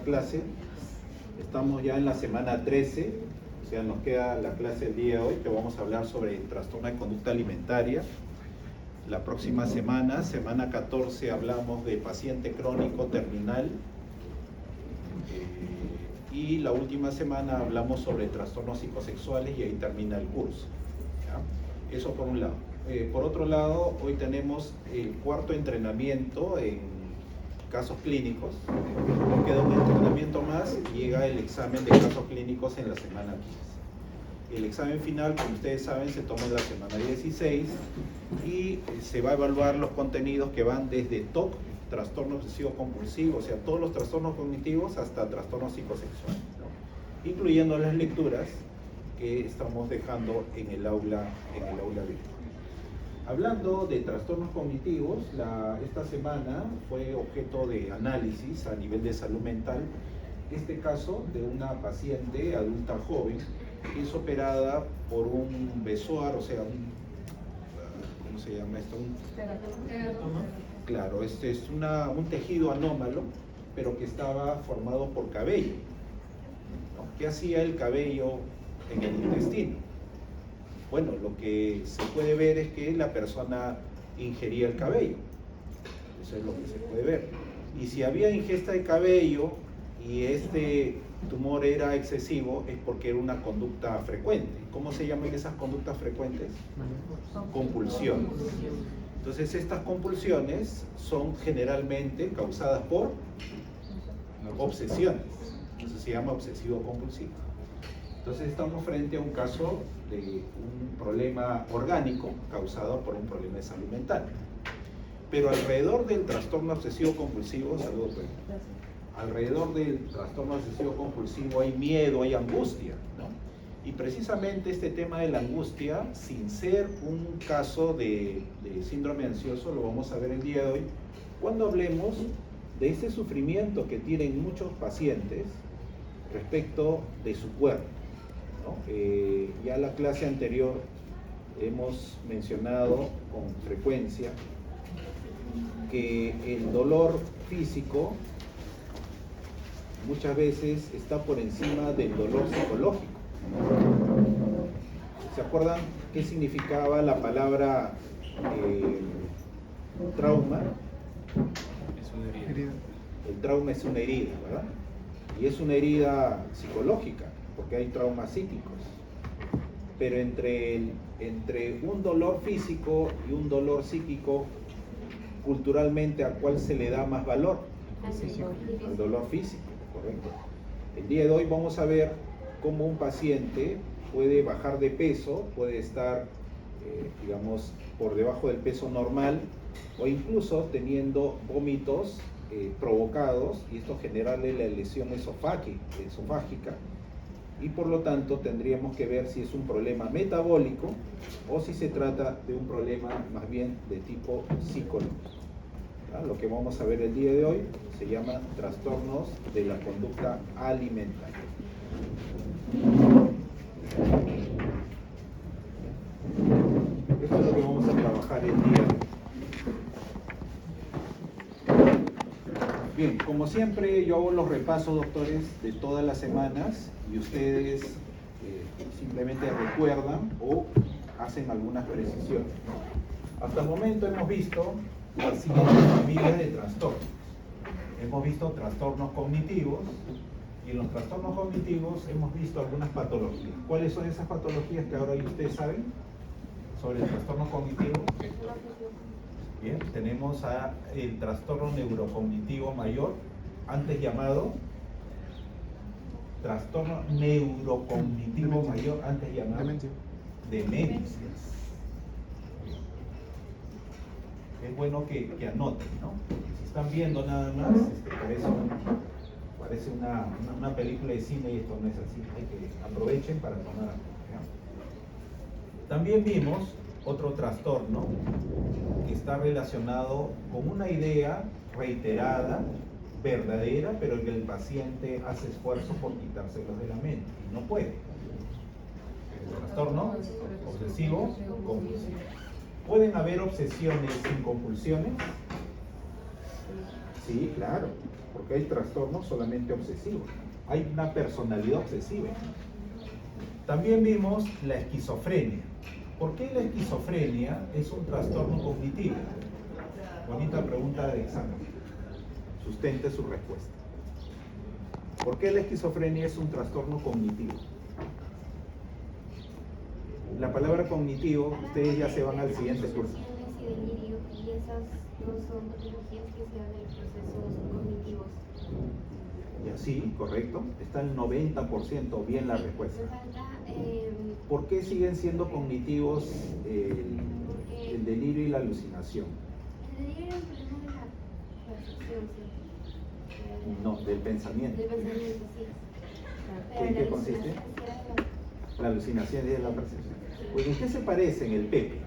Clase, estamos ya en la semana 13, o sea, nos queda la clase del día de hoy, que vamos a hablar sobre el trastorno de conducta alimentaria. La próxima semana, semana 14, hablamos de paciente crónico terminal, y la última semana hablamos sobre trastornos psicosexuales y ahí termina el curso, ¿ya? Eso por un lado. Por otro lado, hoy tenemos el cuarto entrenamiento en casos clínicos. Nos queda un entrenamiento más y llega el examen de casos clínicos en la semana 15. El examen final, como ustedes saben, se toma en la semana 16 y se va a evaluar los contenidos que van desde TOC, trastorno obsesivo compulsivo, o sea, todos los trastornos cognitivos hasta trastornos psicosexuales, ¿no? Incluyendo las lecturas que estamos dejando en el aula virtual. Hablando de trastornos cognitivos, esta semana fue objeto de análisis a nivel de salud mental este caso de una paciente adulta joven que es operada por un besoar, o sea, ¿cómo se llama esto? Claro, este es un tejido anómalo, pero que estaba formado por cabello, ¿no? ¿Qué hacía el cabello en el intestino? Bueno, lo que se puede ver es que la persona ingería el cabello. Eso es lo que se puede ver. Y si había ingesta de cabello y este tumor era excesivo, es porque era una conducta frecuente. ¿Cómo se llaman esas conductas frecuentes? Compulsiones. Entonces, estas compulsiones son generalmente causadas por obsesiones. Eso se llama obsesivo compulsivo. Entonces estamos frente a un caso de un problema orgánico causado por un problema de salud mental. Pero alrededor del trastorno obsesivo compulsivo, alrededor del trastorno obsesivo compulsivo hay miedo, hay angustia, ¿no? Y precisamente este tema de la angustia, sin ser un caso de síndrome ansioso, lo vamos a ver el día de hoy, cuando hablemos de ese sufrimiento que tienen muchos pacientes respecto de su cuerpo, ¿no? Ya la clase anterior hemos mencionado con frecuencia que el dolor físico muchas veces está por encima del dolor psicológico. ¿Se acuerdan qué significaba la palabra trauma? Es una herida. El trauma es una herida, ¿verdad? Y es una herida psicológica, porque hay traumas psíquicos. Pero entre un dolor físico y un dolor psíquico, culturalmente, ¿a cuál se le da más valor? Al dolor físico, correcto. El día de hoy vamos a ver cómo un paciente puede bajar de peso, puede estar, digamos, por debajo del peso normal, o incluso teniendo vómitos provocados, y esto generarle la lesión esofágica, y por lo tanto tendríamos que ver si es un problema metabólico o si se trata de un problema más bien de tipo psicológico. ¿Ya? Lo que vamos a ver el día de hoy se llama trastornos de la conducta alimentaria. Esto es lo que vamos a trabajar el día de hoy. Bien, como siempre yo hago los repasos, doctores, de todas las semanas y ustedes simplemente recuerdan o hacen algunas precisiones. Hasta el momento hemos visto las siguientes familias de trastornos. Hemos visto trastornos cognitivos y en los trastornos cognitivos hemos visto algunas patologías. ¿Cuáles son esas patologías que ahora ustedes saben sobre el trastorno cognitivo? Bien, tenemos el trastorno neurocognitivo mayor, antes llamado trastorno neurocognitivo mayor, antes llamado demencias. Es bueno que anoten, ¿no? Si están viendo nada más, parece una película de cine y esto no es así. Hay que aprovechen para tomar algo, ¿ya? También vimos otro trastorno que está relacionado con una idea reiterada, verdadera, pero que el paciente hace esfuerzo por quitárselos de la mente y no puede. El trastorno obsesivo compulsivo. ¿Pueden haber obsesiones sin compulsiones? Sí, claro, porque hay trastornos solamente obsesivos. Hay una personalidad obsesiva. También vimos la esquizofrenia. ¿Por qué la esquizofrenia es un trastorno cognitivo? Bonita pregunta de examen. Sustente su respuesta. ¿Por qué la esquizofrenia es un trastorno cognitivo? La palabra cognitivo, ustedes ya se van al siguiente curso. Y delirio, y esas no son patologías que sean de procesos cognitivos. Y así, correcto. Está el 90% bien la respuesta. Me falta, ¿Por qué siguen siendo cognitivos el delirio y la alucinación? el delirio es un problema de la percepción, ¿sí? No, del pensamiento. Del pensamiento, sí. ¿En qué consiste? La alucinación es la percepción. Pues, ¿en qué se parecen el Pepe?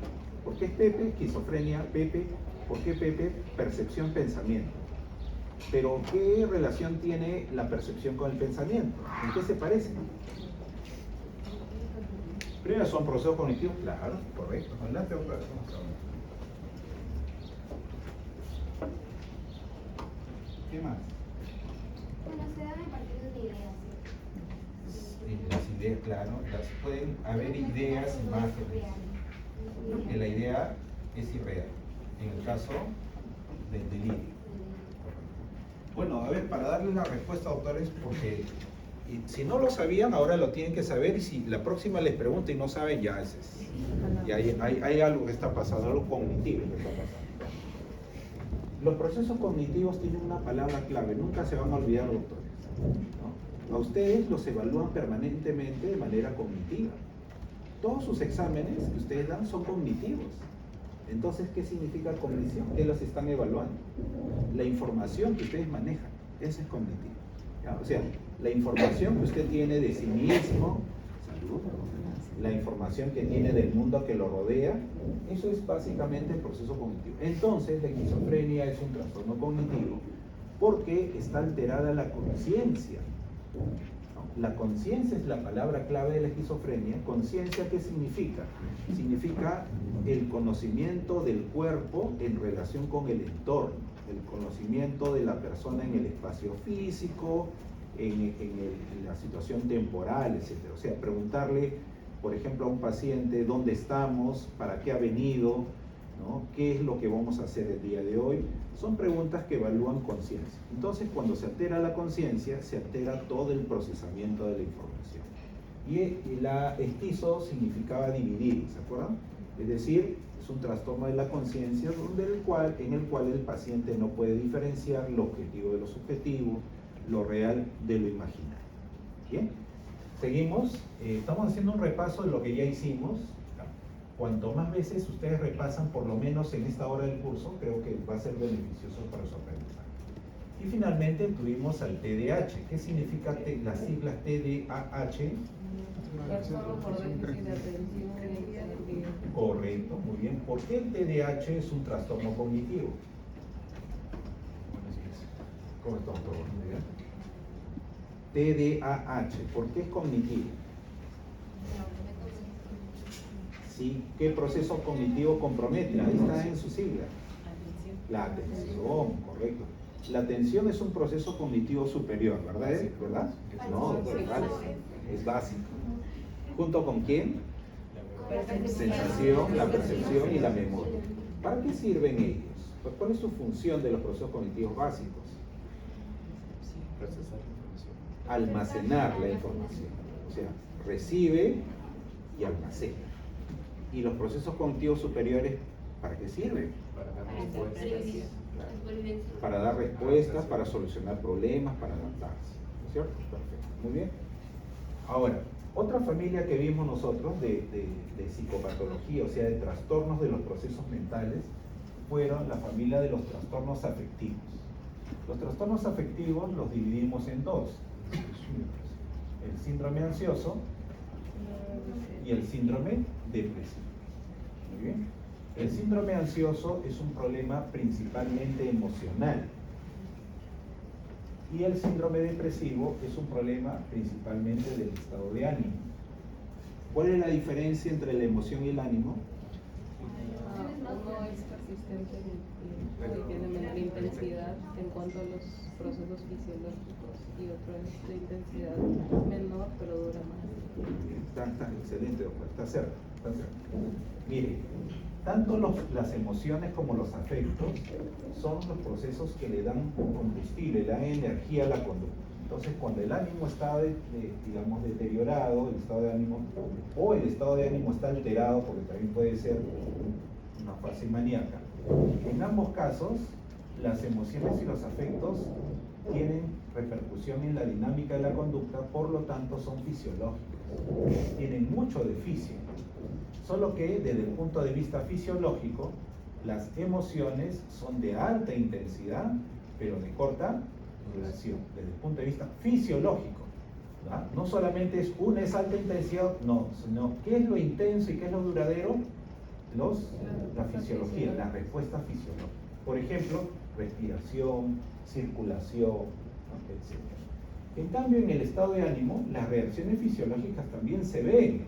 ¿Por qué es Pepe? Esquizofrenia, Pepe. ¿Por qué Pepe? Percepción, pensamiento. Pero ¿qué relación tiene la percepción con el pensamiento? ¿En qué se parecen? Primero, ¿son procesos cognitivos? Claro, correcto. Adelante otra vez. ¿Qué más? Bueno, se dan a partir de una idea, ¿sí? Las ideas, claro, pueden haber ideas, imágenes. Que la idea es irreal, en el caso del delirio. Bueno, a ver, para darles la respuesta, doctores, porque si no lo sabían, ahora lo tienen que saber, y si la próxima les pregunta y no saben, ya hay algo que está pasando, algo cognitivo que está pasando. Los procesos cognitivos tienen una palabra clave, nunca se van a olvidar, doctores, ¿no? A ustedes los evalúan permanentemente de manera cognitiva. Todos sus exámenes que ustedes dan son cognitivos. Entonces, ¿qué significa cognición? ¿Qué los están evaluando? La información que ustedes manejan, eso es cognitivo. ¿Ya? O sea, la información que usted tiene de sí mismo, salud, la información que tiene del mundo que lo rodea, eso es básicamente el proceso cognitivo. Entonces, la esquizofrenia es un trastorno cognitivo porque está alterada la conciencia. La conciencia es la palabra clave de la esquizofrenia. ¿Conciencia qué significa? Significa el conocimiento del cuerpo en relación con el entorno, el conocimiento de la persona en el espacio físico, en la situación temporal, etc. O sea, preguntarle, por ejemplo, a un paciente dónde estamos, para qué ha venido, ¿no? ¿Qué es lo que vamos a hacer el día de hoy? Son preguntas que evalúan conciencia. Entonces, cuando se altera la conciencia, se altera todo el procesamiento de la información. Y la esquizo significaba dividir, ¿se acuerdan? Es decir, es un trastorno de la conciencia en el cual el paciente no puede diferenciar lo objetivo de lo subjetivo, lo real de lo imaginario. ¿Bien? Seguimos. Estamos haciendo un repaso de lo que ya hicimos. Cuanto más veces ustedes repasan, por lo menos en esta hora del curso, creo que va a ser beneficioso para su aprendizaje. Y finalmente tuvimos al TDAH. ¿Qué significa las siglas TDAH? Correcto, muy bien. ¿Por qué el TDAH es un trastorno cognitivo? ¿Cómo estamos todos? TDAH, ¿por qué es cognitivo? ¿Sí? ¿Qué proceso cognitivo compromete? Ahí está en su sigla. La atención, correcto. La atención es un proceso cognitivo superior, ¿verdad? ¿Verdad? No, es falso. Es básico. ¿Junto con quién? Sensación, la percepción y la memoria. ¿Para qué sirven ellos? Pues, ¿cuál es su función de los procesos cognitivos básicos? Almacenar la información. O sea, recibe y almacena. ¿Y los procesos cognitivos superiores para qué sirven? Para dar respuestas, para solucionar problemas, para adaptarse. ¿No es cierto? Perfecto. Muy bien. Ahora, otra familia que vimos nosotros de psicopatología, o sea, de trastornos de los procesos mentales, fueron la familia de los trastornos afectivos. Los trastornos afectivos los dividimos en dos: el síndrome ansioso y el síndrome depresivo. Muy bien. El síndrome ansioso es un problema principalmente emocional y el síndrome depresivo es un problema principalmente del estado de ánimo. ¿Cuál es la diferencia entre la emoción y el ánimo? persistente en el tiempo y tiene menor intensidad en cuanto a los procesos fisiológicos, y otro es de intensidad menor pero dura más. Está excelente, doctor, está cerca, está cerca. Mire, tanto las emociones como los afectos son los procesos que le dan combustible, le dan energía a la conducta. Entonces, cuando el ánimo está, digamos, deteriorado, el estado de ánimo, o el estado de ánimo está alterado, porque también puede ser una fase maníaca, en ambos casos, las emociones y los afectos tienen repercusión en la dinámica de la conducta, por lo tanto son fisiológicos, tienen mucho de fisio. Solo que desde el punto de vista fisiológico, las emociones son de alta intensidad, pero de corta duración, desde el punto de vista fisiológico. ¿Verdad? No solamente es alta intensidad, no, sino qué es lo intenso y qué es lo duradero, la fisiología, la respuesta fisiológica. Por ejemplo, respiración, circulación, etc. En cambio, en el estado de ánimo, las reacciones fisiológicas también se ven,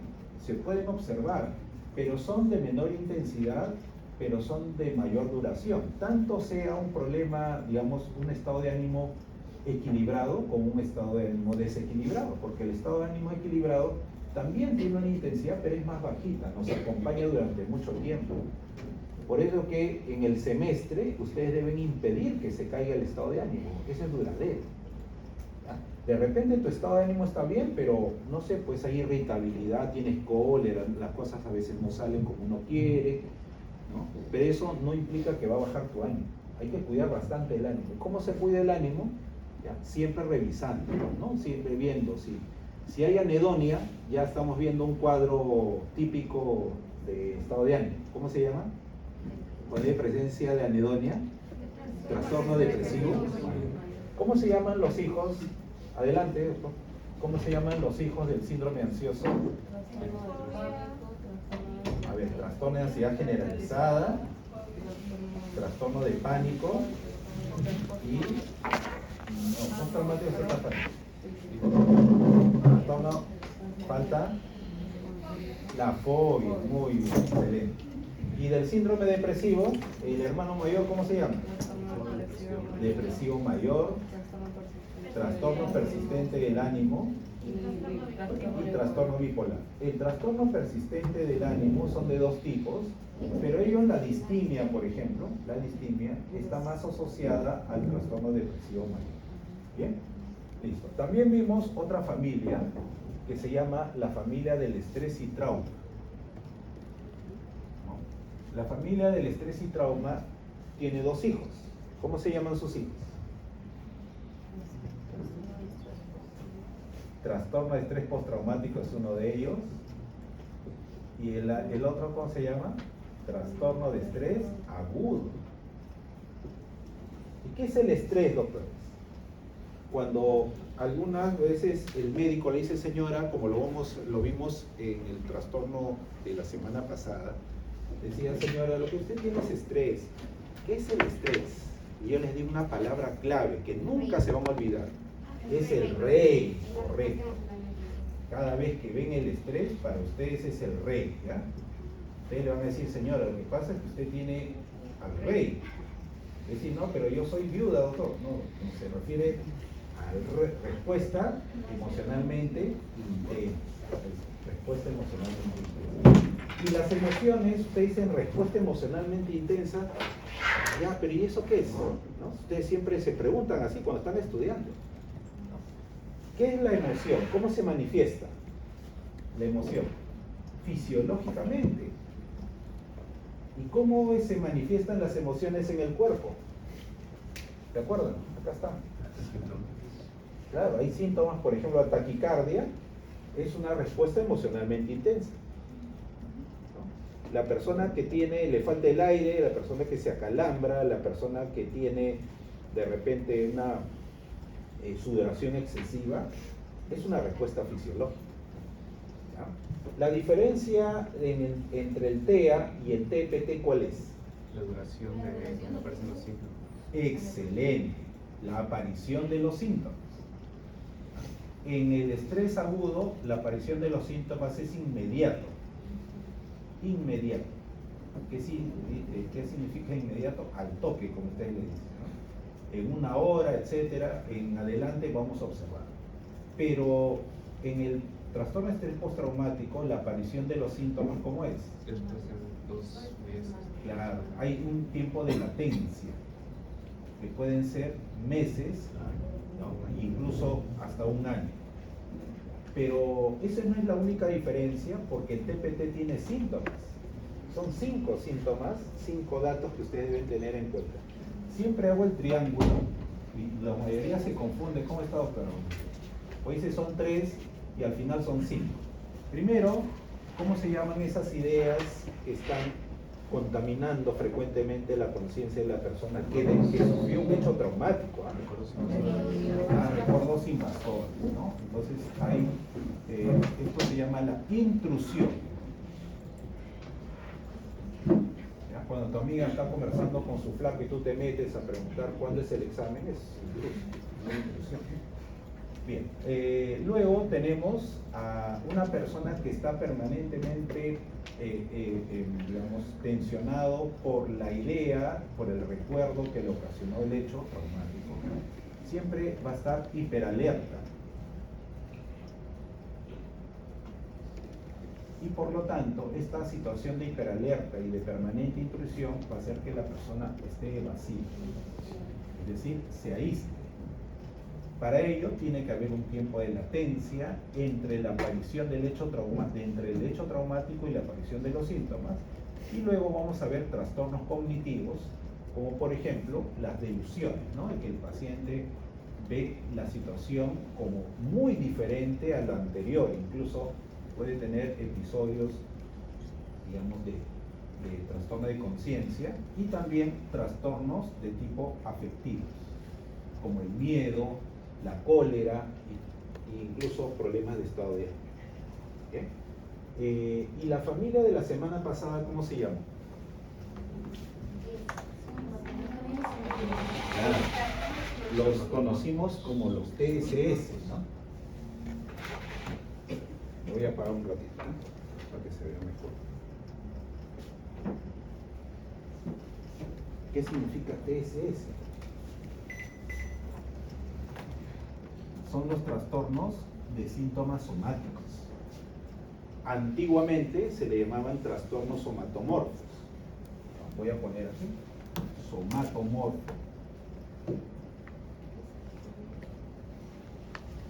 se pueden observar, pero son de menor intensidad, pero son de mayor duración. Tanto sea un problema, digamos, un estado de ánimo equilibrado como un estado de ánimo desequilibrado, porque el estado de ánimo equilibrado también tiene una intensidad, pero es más bajita, nos acompaña durante mucho tiempo. Por eso que en el semestre ustedes deben impedir que se caiga el estado de ánimo, ese es duradero. ¿Ya? De repente tu estado de ánimo está bien, pero no sé, pues hay irritabilidad, tienes cólera, las cosas a veces no salen como uno quiere, ¿no? Pero eso no implica que va a bajar tu ánimo. Hay que cuidar bastante el ánimo. ¿Cómo se cuida el ánimo? ¿Ya? Siempre revisando, ¿no? Siempre viendo. Si hay anedonia, ya estamos viendo un cuadro típico de estado de ánimo. ¿Cómo se llama? Cuando hay presencia de anedonia, trastorno depresivo. ¿Cómo se llaman los hijos? Adelante, doctor. ¿Cómo se llaman los hijos del síndrome ansioso? A ver, trastorno de ansiedad generalizada, trastorno de pánico y no traumático, trastorno, falta la fobia, muy bien, excelente. Y del síndrome depresivo, el hermano mayor, ¿cómo se llama? Depresivo mayor, trastorno persistente del ánimo y trastorno bipolar. El trastorno persistente del ánimo son de dos tipos, pero ellos, la distimia, por ejemplo, la distimia está más asociada al trastorno depresivo mayor. ¿Bien? Listo. También vimos otra familia que se llama la familia del estrés y trauma. ¿No? La familia del estrés y trauma tiene dos hijos. ¿Cómo se llaman sus hijos? Trastorno de estrés postraumático es uno de ellos. ¿Y el otro cómo se llama? Trastorno de estrés agudo. ¿Y qué es el estrés, doctores? Cuando algunas veces el médico le dice, señora, como lo vimos en el trastorno de la semana pasada, decía, señora, lo que usted tiene es estrés. ¿Qué es el estrés? Y yo les di una palabra clave que nunca se van a olvidar. Es el rey, correcto. Cada vez que ven el estrés, para ustedes es el rey, ¿ya? Ustedes le van a decir, señora, lo que pasa es que usted tiene al rey. Es decir, no, pero yo soy viuda, doctor. No, se refiere a respuesta emocionalmente intensa. Respuesta emocionalmente intensa. Y las emociones, ustedes dicen respuesta emocionalmente intensa, ya, pero ¿y eso qué es? ¿No? Ustedes siempre se preguntan así cuando están estudiando. ¿Qué es la emoción? ¿Cómo se manifiesta la emoción? Fisiológicamente. ¿Y cómo se manifiestan las emociones en el cuerpo? ¿De acuerdo? Acá están. Claro, hay síntomas, por ejemplo, la taquicardia es una respuesta emocionalmente intensa. ¿No? La persona que le falta el aire, la persona que se acalambra, la persona que tiene de repente una sudoración excesiva, es una respuesta fisiológica. ¿Ya? La diferencia entre el TEA y el TPT, ¿cuál es? La duración de cuando aparecen los síntomas. Excelente, la aparición de los síntomas. En el estrés agudo, la aparición de los síntomas es inmediato. Inmediato. ¿Qué significa inmediato? Al toque, como ustedes le dicen, ¿no? En una hora, etcétera, en adelante vamos a observar. Pero en el trastorno de estrés postraumático, la aparición de los síntomas, ¿cómo es? Después de 2 meses. Claro, hay un tiempo de latencia, que pueden ser meses, ¿no? Incluso hasta un año. Pero esa no es la única diferencia, porque el TPT tiene síntomas. Son 5 síntomas, 5 datos que ustedes deben tener en cuenta. Siempre hago el triángulo, y la mayoría se confunde. ¿Cómo está, doctor? O dice son 3 y al final son 5. Primero, ¿cómo se llaman esas ideas que están contaminando frecuentemente la conciencia de la persona que sufrió un hecho traumático? Recuerdos invasores, ¿no? Entonces hay, esto se llama la intrusión. ¿Ya? Cuando tu amiga está conversando con su flaco y tú te metes a preguntar cuándo es el examen, es una intrusión. Bien, luego tenemos a una persona que está permanentemente, digamos, tensionado por la idea, por el recuerdo que le ocasionó el hecho traumático. Siempre va a estar hiperalerta. Y por lo tanto, esta situación de hiperalerta y de permanente intrusión va a hacer que la persona esté evasiva, es decir, se aísle. Para ello tiene que haber un tiempo de latencia entre la aparición del hecho entre el hecho traumático y la aparición de los síntomas, y luego vamos a ver trastornos cognitivos, como por ejemplo las delusiones, ¿no? En que el paciente ve la situación como muy diferente a lo anterior, incluso puede tener episodios, digamos, de trastorno de conciencia, y también trastornos de tipo afectivos, como el miedo, la cólera e incluso problemas de estado de ánimo. ¿Y la familia de la semana pasada cómo se llama? Los conocimos como los TSS, ¿no? Me voy a apagar un ratito, ¿no? Para que se vea mejor. ¿Qué significa TSS? Son los trastornos de síntomas somáticos. Antiguamente se le llamaban trastornos somatomorfos. Voy a poner aquí, somatomorfo.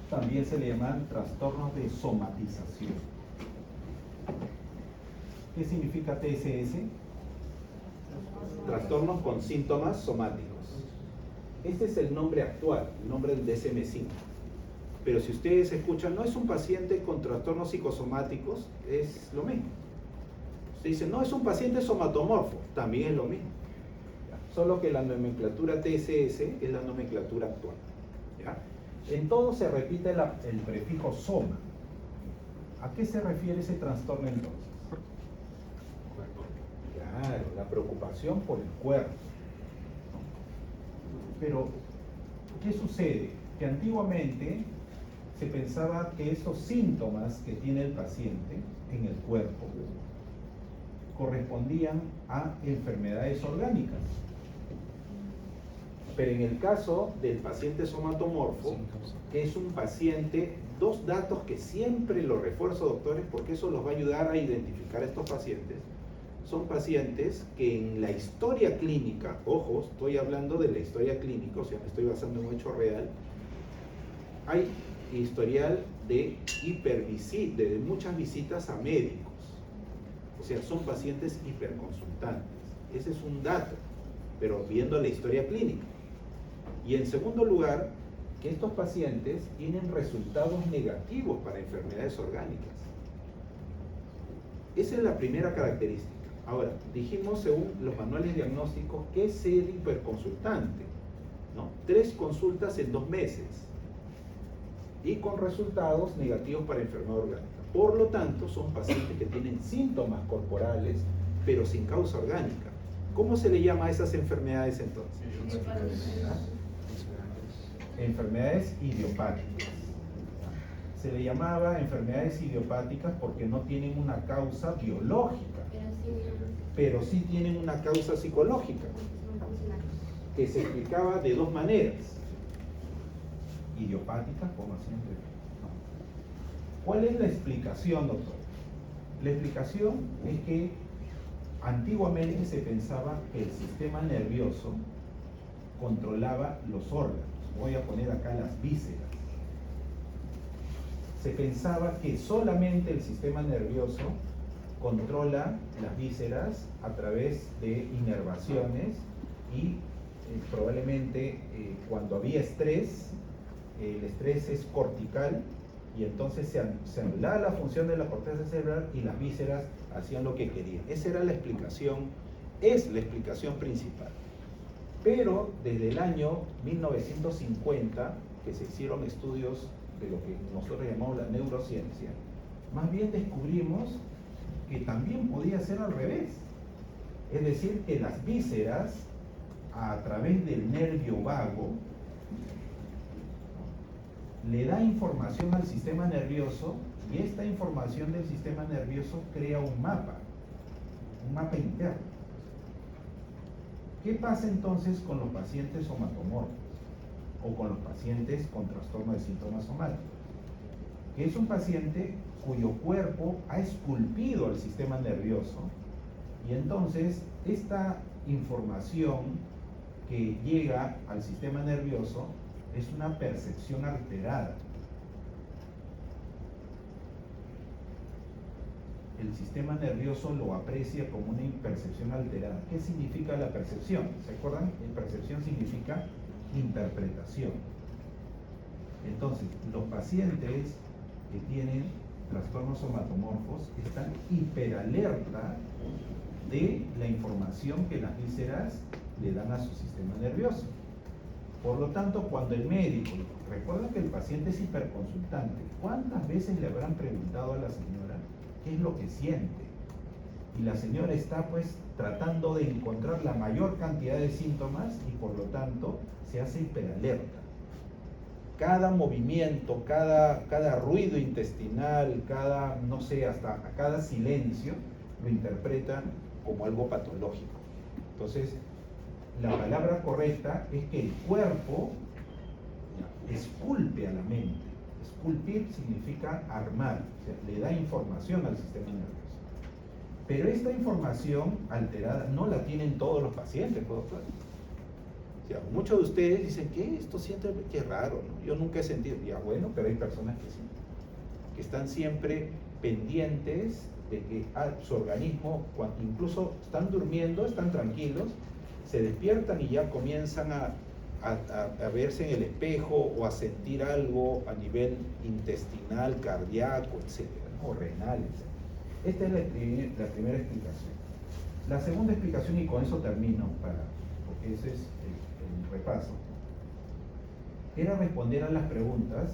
También se le llaman trastornos de somatización. ¿Qué significa TSS? Trastornos con síntomas somáticos. Este es el nombre actual, el nombre del DSM-5. Pero si ustedes escuchan, no es un paciente con trastornos psicosomáticos, es lo mismo. Se dice, no es un paciente somatomorfo, también es lo mismo. Solo que la nomenclatura TSS es la nomenclatura actual. ¿Ya? En todo se repite el prefijo soma. ¿A qué se refiere ese trastorno entonces? Claro, la preocupación por el cuerpo. Pero, ¿qué sucede? Que antiguamente se pensaba que esos síntomas que tiene el paciente en el cuerpo correspondían a enfermedades orgánicas. Pero en el caso del paciente somatomorfo, que es un paciente, dos datos que siempre los refuerzo, doctores, porque eso los va a ayudar a identificar a estos pacientes. Son pacientes que en la historia clínica, ojo, estoy hablando de la historia clínica, o sea, me estoy basando en un hecho real, hay historial de de muchas visitas a médicos. O sea, son pacientes hiperconsultantes. Ese es un dato, pero viendo la historia clínica. Y en segundo lugar, que estos pacientes tienen resultados negativos para enfermedades orgánicas. Esa es la primera característica. Ahora, dijimos según los manuales diagnósticos, ¿qué es ser hiperconsultante? ¿No? 3 consultas en 2 meses y con resultados negativos para enfermedad orgánica. Por lo tanto, son pacientes que tienen síntomas corporales, pero sin causa orgánica. ¿Cómo se le llama a esas enfermedades entonces? Enfermedades idiopáticas. Se le llamaba enfermedades idiopáticas porque no tienen una causa biológica, pero sí tienen una causa psicológica, que se explicaba de dos maneras. Idiopáticas, como siempre. ¿Cuál es la explicación, doctor? La explicación es que antiguamente se pensaba que el sistema nervioso controlaba los órganos. Voy a poner acá las vísceras. Se pensaba que solamente el sistema nervioso controla las vísceras a través de inervaciones y probablemente cuando había estrés, el estrés es cortical y entonces se anulaba la función de la corteza cerebral y las vísceras hacían lo que querían. Esa era la explicación, es la explicación principal. Pero desde el año 1950, que se hicieron estudios de lo que nosotros llamamos la neurociencia, más bien descubrimos que también podía ser al revés. Es decir, que las vísceras, a través del nervio vago, le da información al sistema nervioso y esta información del sistema nervioso crea un mapa interno. ¿Qué pasa entonces con los pacientes somatomorfos o con los pacientes con trastorno de síntomas somáticos? Que es un paciente cuyo cuerpo ha esculpido el sistema nervioso y entonces esta información que llega al sistema nervioso es una percepción alterada. El sistema nervioso lo aprecia como una percepción alterada. ¿Qué significa la percepción? ¿Se acuerdan? Percepción significa interpretación. Entonces, los pacientes que tienen trastornos somatomorfos están hiperalerta de la información que las vísceras le dan a su sistema nervioso. Por lo tanto, cuando el médico, recuerda que el paciente es hiperconsultante, ¿cuántas veces le habrán preguntado a la señora qué es lo que siente? Y la señora está pues tratando de encontrar la mayor cantidad de síntomas y por lo tanto se hace hiperalerta. Cada movimiento, cada ruido intestinal, no sé, hasta cada silencio, lo interpreta como algo patológico. Entonces, la palabra correcta es que el cuerpo esculpe a la mente. Esculpir significa armar, o sea, le da información al sistema nervioso. Pero esta información alterada no la tienen todos los pacientes, doctor. O sea, muchos de ustedes dicen, ¿qué? Esto siente, qué raro, ¿no? Yo nunca he sentido. Ya bueno, pero hay personas que sí, que están siempre pendientes de que su organismo, incluso están durmiendo, están tranquilos, se despiertan y ya comienzan a verse en el espejo o a sentir algo a nivel intestinal, cardíaco, etcétera, o renal, etcétera. Esta es la primera explicación. La segunda explicación, y con eso termino, porque ese es el repaso, era responder a las preguntas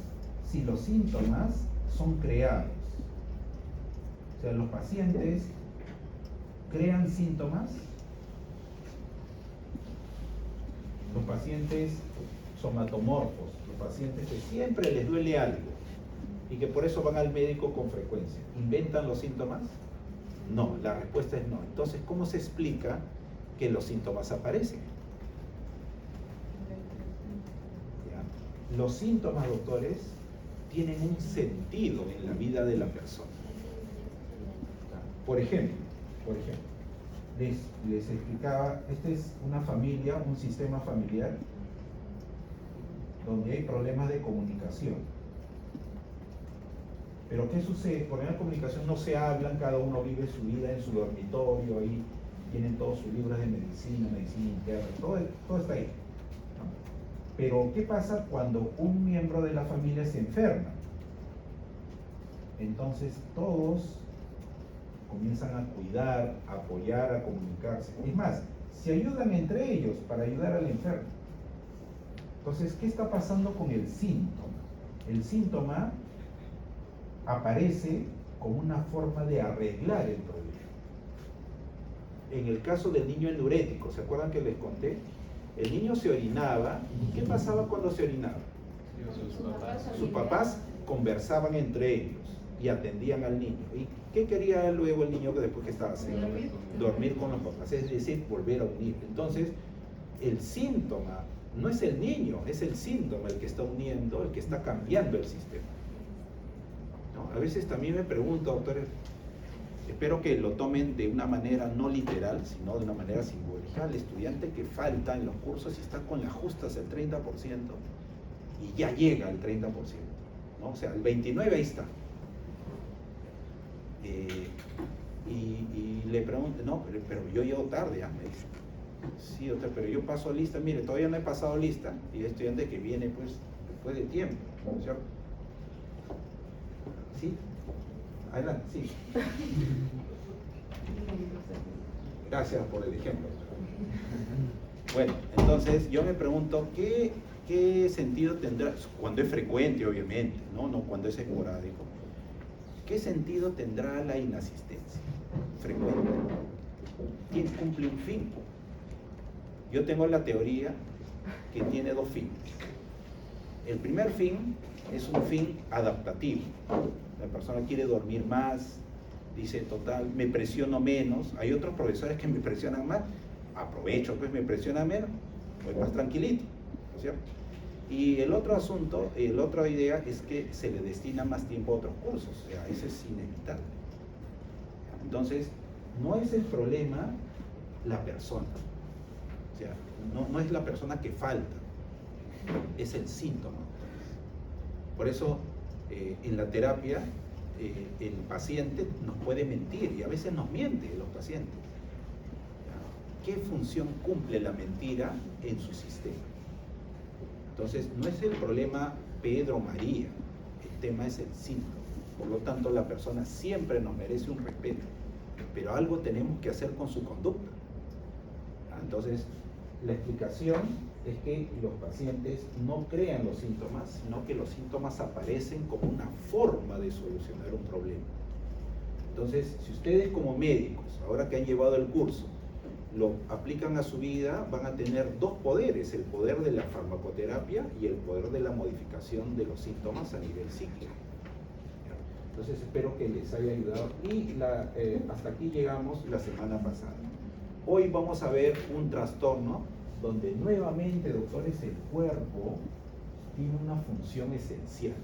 si los síntomas son creados. O sea, los pacientes crean síntomas. Los pacientes somatomorfos, los pacientes que siempre les duele algo y que por eso van al médico con frecuencia, ¿inventan los síntomas? No, la respuesta es no. Entonces, ¿cómo se explica que los síntomas aparecen? ¿Ya? Los síntomas, doctores, tienen un sentido en la vida de la persona. Por ejemplo, les explicaba, esta es una familia, un sistema familiar donde hay problemas de comunicación. Pero ¿qué sucede? Problemas de comunicación no se hablan, cada uno vive su vida en su dormitorio, ahí tienen todos sus libros de medicina interna, todo está ahí, ¿no? Pero ¿qué pasa cuando un miembro de la familia se enferma? Entonces todos comienzan a cuidar, a apoyar, a comunicarse. Es más, se ayudan entre ellos para ayudar al enfermo. Entonces, ¿qué está pasando con el síntoma? El síntoma aparece como una forma de arreglar el problema. En el caso del niño enurético, ¿se acuerdan que les conté? El niño se orinaba. ¿Qué pasaba cuando se orinaba? Sus papás. Sus papás conversaban entre ellos y atendían al niño. ¿Y qué quería luego el niño después que estaba seco? Dormir con los papás, es decir, volver a unir. Entonces, el síntoma no es el niño, es el síntoma el que está uniendo, el que está cambiando el sistema. ¿No? A veces también me pregunto, doctores, espero que lo tomen de una manera no literal, sino de una manera simbólica, al estudiante que falta en los cursos y está con las justas el 30% y ya llega al 30%, ¿no? O sea, el 29% ahí está. Y le pregunto, no, pero yo llego tarde, ya me dice. Sí, doctor, pero yo paso lista, mire, todavía no he pasado lista, y el estudiante que viene pues después de tiempo, ¿no es cierto? ¿Sí? Adelante, sí. Gracias por el ejemplo. Bueno, entonces yo me pregunto, ¿qué sentido tendrá, cuando es frecuente obviamente, no cuando es esporádico, qué sentido tendrá la inasistencia frecuente? ¿Quién cumple un fin? Yo tengo la teoría que tiene dos fines. El primer fin es un fin adaptativo. La persona quiere dormir más, dice, total, me presiono menos. Hay otros profesores que me presionan más, aprovecho, pues me presionan menos, voy más tranquilito, ¿no es cierto? Y el otro asunto, la otra idea es que se le destina más tiempo a otros cursos, o sea, eso es inevitable. Entonces, no es el problema la persona, o sea, no es la persona que falta, es el síntoma. Por eso, en la terapia, el paciente nos puede mentir, y a veces nos miente los pacientes. ¿Qué función cumple la mentira en su sistema? Entonces, no es el problema Pedro o María, el tema es el síntoma. Por lo tanto, la persona siempre nos merece un respeto, pero algo tenemos que hacer con su conducta. Entonces, la explicación es que los pacientes no crean los síntomas, sino que los síntomas aparecen como una forma de solucionar un problema. Entonces, si ustedes como médicos, ahora que han llevado el curso, lo aplican a su vida, van a tener dos poderes, el poder de la farmacoterapia y el poder de la modificación de los síntomas a nivel psíquico. Entonces espero que les haya ayudado y hasta aquí llegamos la semana pasada. Hoy vamos a ver un trastorno donde nuevamente, doctores, el cuerpo tiene una función esencial,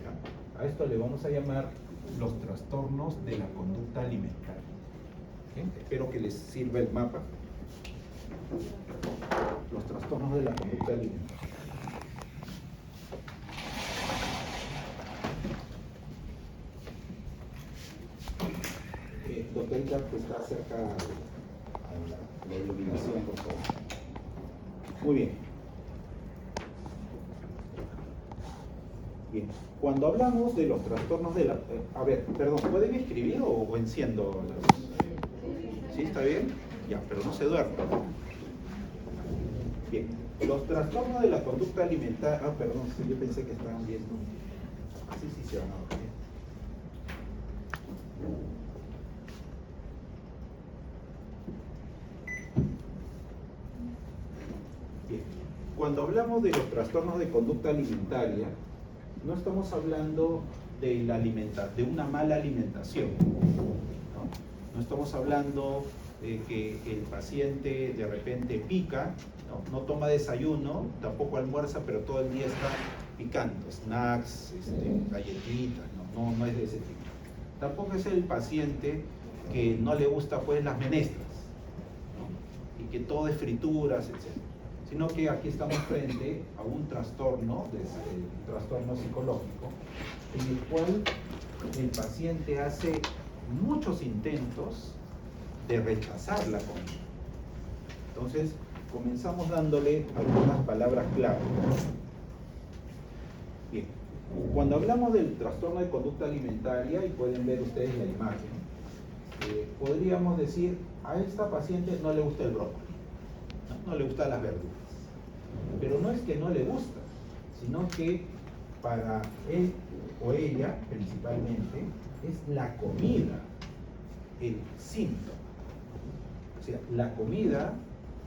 ¿ya? A esto le vamos a llamar los trastornos de la conducta alimentaria. Espero que les sirva el mapa. Los trastornos de la conducta alimentaria. Doctorita, que está cerca a la iluminación, por favor. Muy bien. Bien. Cuando hablamos de los trastornos de la... a ver, perdón, ¿pueden escribir o enciendo las... ¿Sí? ¿Está bien? Ya, pero no se duerme. Bien, los trastornos de la conducta alimentaria... Ah, perdón, yo pensé que estaban viendo. Así sí se van a dormir. Bien, cuando hablamos de los trastornos de conducta alimentaria, no estamos hablando de una mala alimentación, no estamos hablando de que el paciente de repente pica, no toma desayuno, tampoco almuerza, pero todo el día está picando, snacks, galletitas, no es de ese tipo. Tampoco es el paciente que no le gusta pues las menestras, ¿no? Y que todo es frituras, etc. Sino que aquí estamos frente a un trastorno, un trastorno psicológico, en el cual el paciente hace muchos intentos de rechazar la comida. Entonces, comenzamos dándole algunas palabras clave. Bien, cuando hablamos del trastorno de conducta alimentaria, y pueden ver ustedes la imagen, podríamos decir, a esta paciente no le gusta el brócoli, no le gustan las verduras. Pero no es que no le gusta, sino que para él o ella, principalmente, es la comida el síntoma. O sea, la comida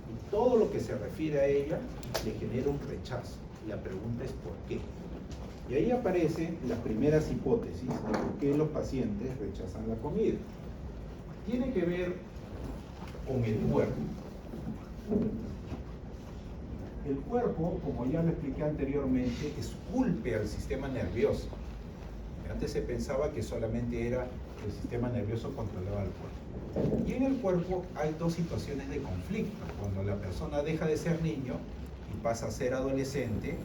y todo lo que se refiere a ella le genera un rechazo. La pregunta es ¿por qué? Y ahí aparecen las primeras hipótesis de por qué los pacientes rechazan la comida. Tiene que ver con el cuerpo. El cuerpo, como ya lo expliqué anteriormente, esculpe al sistema nervioso. Antes se pensaba que solamente era el sistema nervioso controlaba el cuerpo. Y en el cuerpo hay dos situaciones de conflicto. Cuando la persona deja de ser niño y pasa a ser adolescente,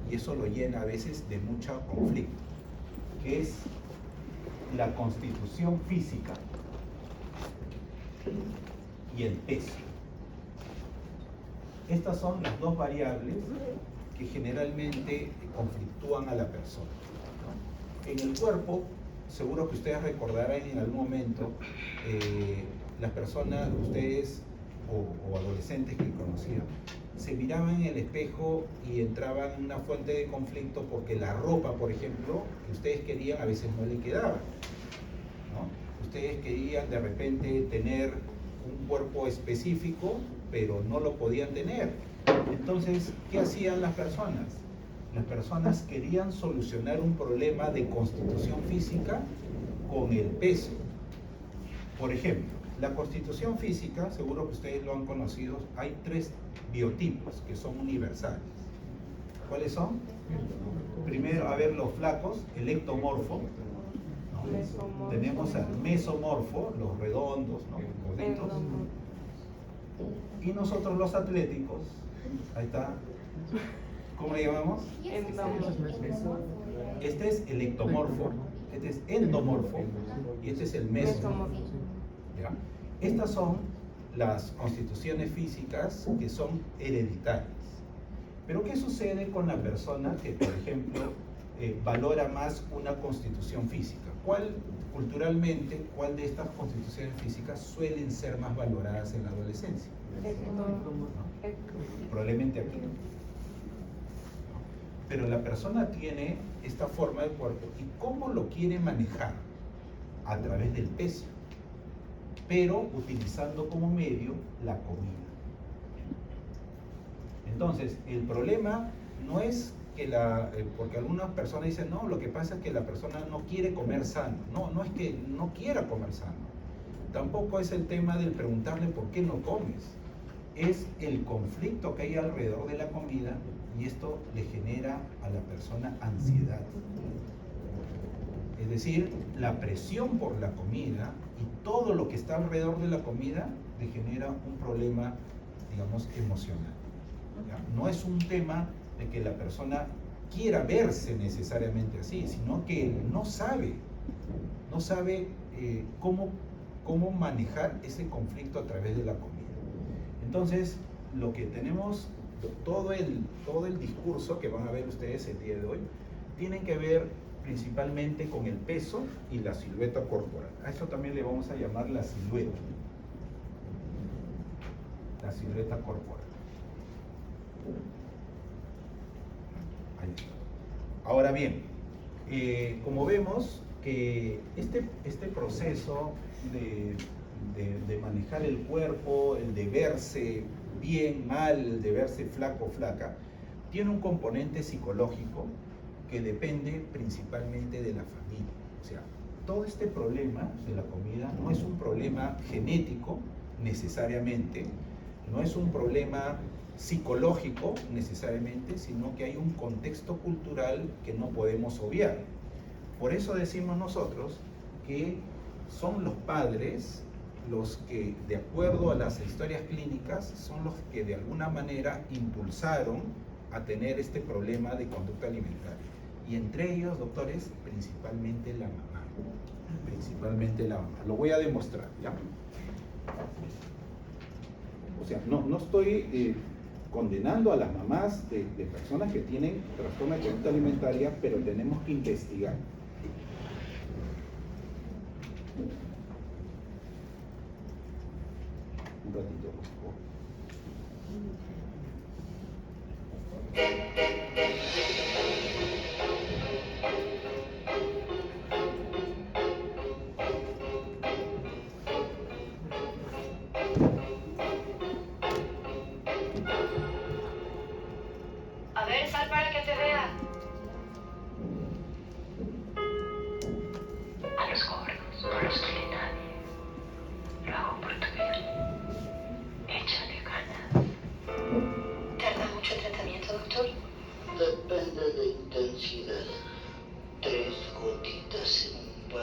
y eso lo llena a veces de mucho conflicto, que es la constitución física y el peso. Estas son las dos variables que generalmente conflictúan a la persona. En el cuerpo, seguro que ustedes recordarán en algún momento, las personas, ustedes o adolescentes que conocían, se miraban en el espejo y entraban en una fuente de conflicto porque la ropa, por ejemplo, que ustedes querían a veces no le quedaba, ¿no? Ustedes querían de repente tener un cuerpo específico, pero no lo podían tener. Entonces, ¿qué hacían las personas? Las personas querían solucionar un problema de constitución física con el peso. Por ejemplo, la constitución física, seguro que ustedes lo han conocido, hay 3 biotipos que son universales. ¿Cuáles son? Primero, a ver, los flacos, el ectomorfo, ¿no? Tenemos al mesomorfo, los redondos, ¿no? Gorditos. Y nosotros los atléticos, ahí está, ¿cómo le llamamos? Este es el ectomorfo, este es endomorfo y este es el mesomorfo. ¿Ya? Estas son las constituciones físicas que son hereditarias. Pero ¿qué sucede con la persona que, por ejemplo, valora más una constitución física? Culturalmente, cuál de estas constituciones físicas suelen ser más valoradas en la adolescencia? ¿No? Probablemente aquí. Pero la persona tiene esta forma de cuerpo y cómo lo quiere manejar a través del peso, pero utilizando como medio la comida. Entonces, el problema no es que porque algunas personas dicen, no, lo que pasa es que la persona no quiere comer sano. No, no es que no quiera comer sano. Tampoco es el tema del preguntarle por qué no comes. Es el conflicto que hay alrededor de la comida y esto le genera a la persona ansiedad. Es decir, la presión por la comida y todo lo que está alrededor de la comida le genera un problema, digamos, emocional. ¿Ya? No es un tema de que la persona quiera verse necesariamente así, sino que no sabe cómo manejar ese conflicto a través de la comida. Entonces, lo que tenemos, todo el discurso que van a ver ustedes el día de hoy, tienen que ver principalmente con el peso y la silueta corporal. A eso también le vamos a llamar la silueta. La silueta corporal. Ahí está. Ahora bien, como vemos que este proceso de manejar el cuerpo, el de verse bien, mal, el de verse flaco, flaca, tiene un componente psicológico que depende principalmente de la familia. O sea, todo este problema de la comida no es un problema genético necesariamente, no es un problema psicológico necesariamente, sino que hay un contexto cultural que no podemos obviar. Por eso decimos nosotros que son los padres los que, de acuerdo a las historias clínicas, son los que de alguna manera impulsaron a tener este problema de conducta alimentaria. Y entre ellos, doctores, principalmente la mamá. Principalmente la mamá. Lo voy a demostrar, ¿ya? O sea, no estoy condenando a las mamás de personas que tienen trastorno de conducta alimentaria, pero tenemos que investigar. Un ratito, por favor. A ver, sal para que te vea.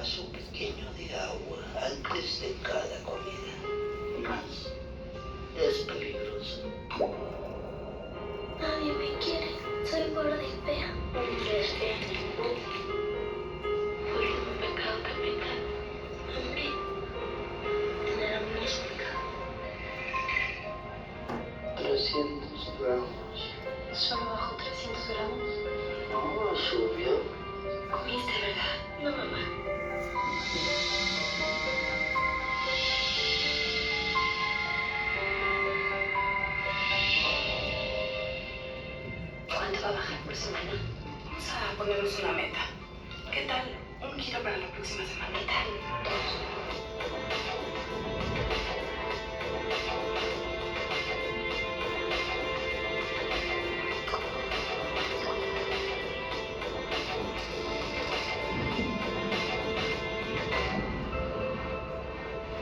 vaso pequeño de agua antes de cada comida. Más. Es peligroso. Nadie me quiere. Soy gorda y fea. ¿Fue un pecado capital? Hombre, tener hambre es pecado. 300 gramos. Solo bajo 300 gramos. No, subió. ¿Comiste, verdad? No, mamá. ¿Cuánto va a bajar por semana? Vamos a ponernos una meta. ¿Qué tal 1 kilo para la próxima semana? ¿Qué tal?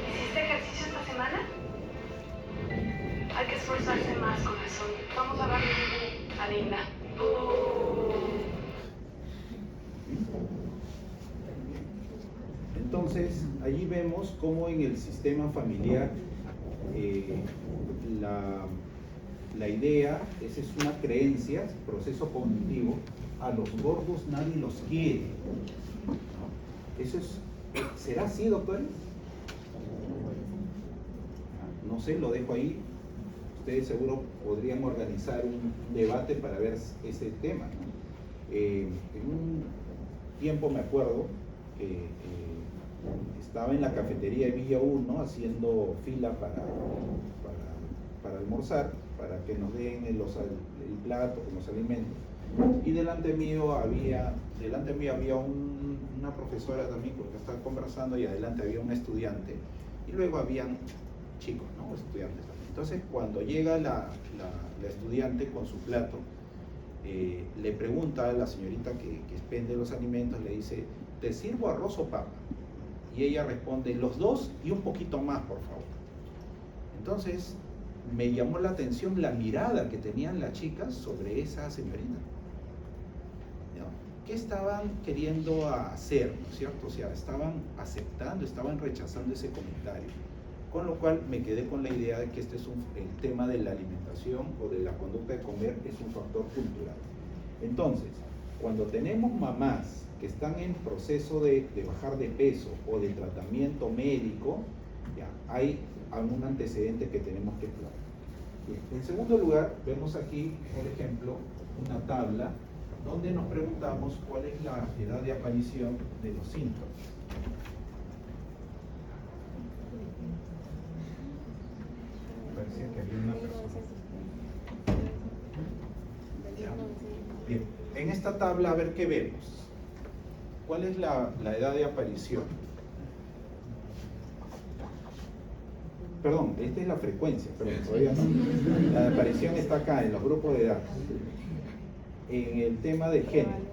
¿Hiciste ejercicio esta semana? Hay que esforzarse más, corazón. Vamos a darle a Linda. Entonces, allí vemos cómo en el sistema familiar la idea, esa es una creencia, proceso cognitivo, a los gordos nadie los quiere. ¿No? Eso es, ¿será así, doctores? No sé, lo dejo ahí. Ustedes seguro podrían organizar un debate para ver ese tema, ¿no? En un tiempo me acuerdo que estaba en la cafetería de Villa 1 haciendo fila para almorzar, para que nos den el plato con los alimentos. Y delante mío había una profesora también con la que estaba conversando, y adelante había un estudiante, y luego habían chicos, ¿no? Estudiantes también. Entonces, cuando llega la estudiante con su plato, le pregunta a la señorita que expende los alimentos, le dice: ¿te sirvo arroz o papa? Y ella responde: los dos y un poquito más, por favor. Entonces, me llamó la atención la mirada que tenían las chicas sobre esa señorita, ¿no? ¿Qué estaban queriendo hacer, ¿no es cierto? O sea, estaban aceptando, estaban rechazando ese comentario. Con lo cual me quedé con la idea de que este es el tema de la alimentación o de la conducta de comer es un factor cultural. Entonces, cuando tenemos mamás que están en proceso de bajar de peso o de tratamiento médico, ya hay algún antecedente que tenemos que explorar. Bien. En segundo lugar, vemos aquí, por ejemplo, una tabla donde nos preguntamos cuál es la edad de aparición de los síntomas. Parecía que había una persona. Bien, en esta tabla, a ver qué vemos. ¿Cuál es la edad de aparición? Perdón, esta es la frecuencia, pero todavía no. La de aparición está acá, en los grupos de edad. En el tema de género.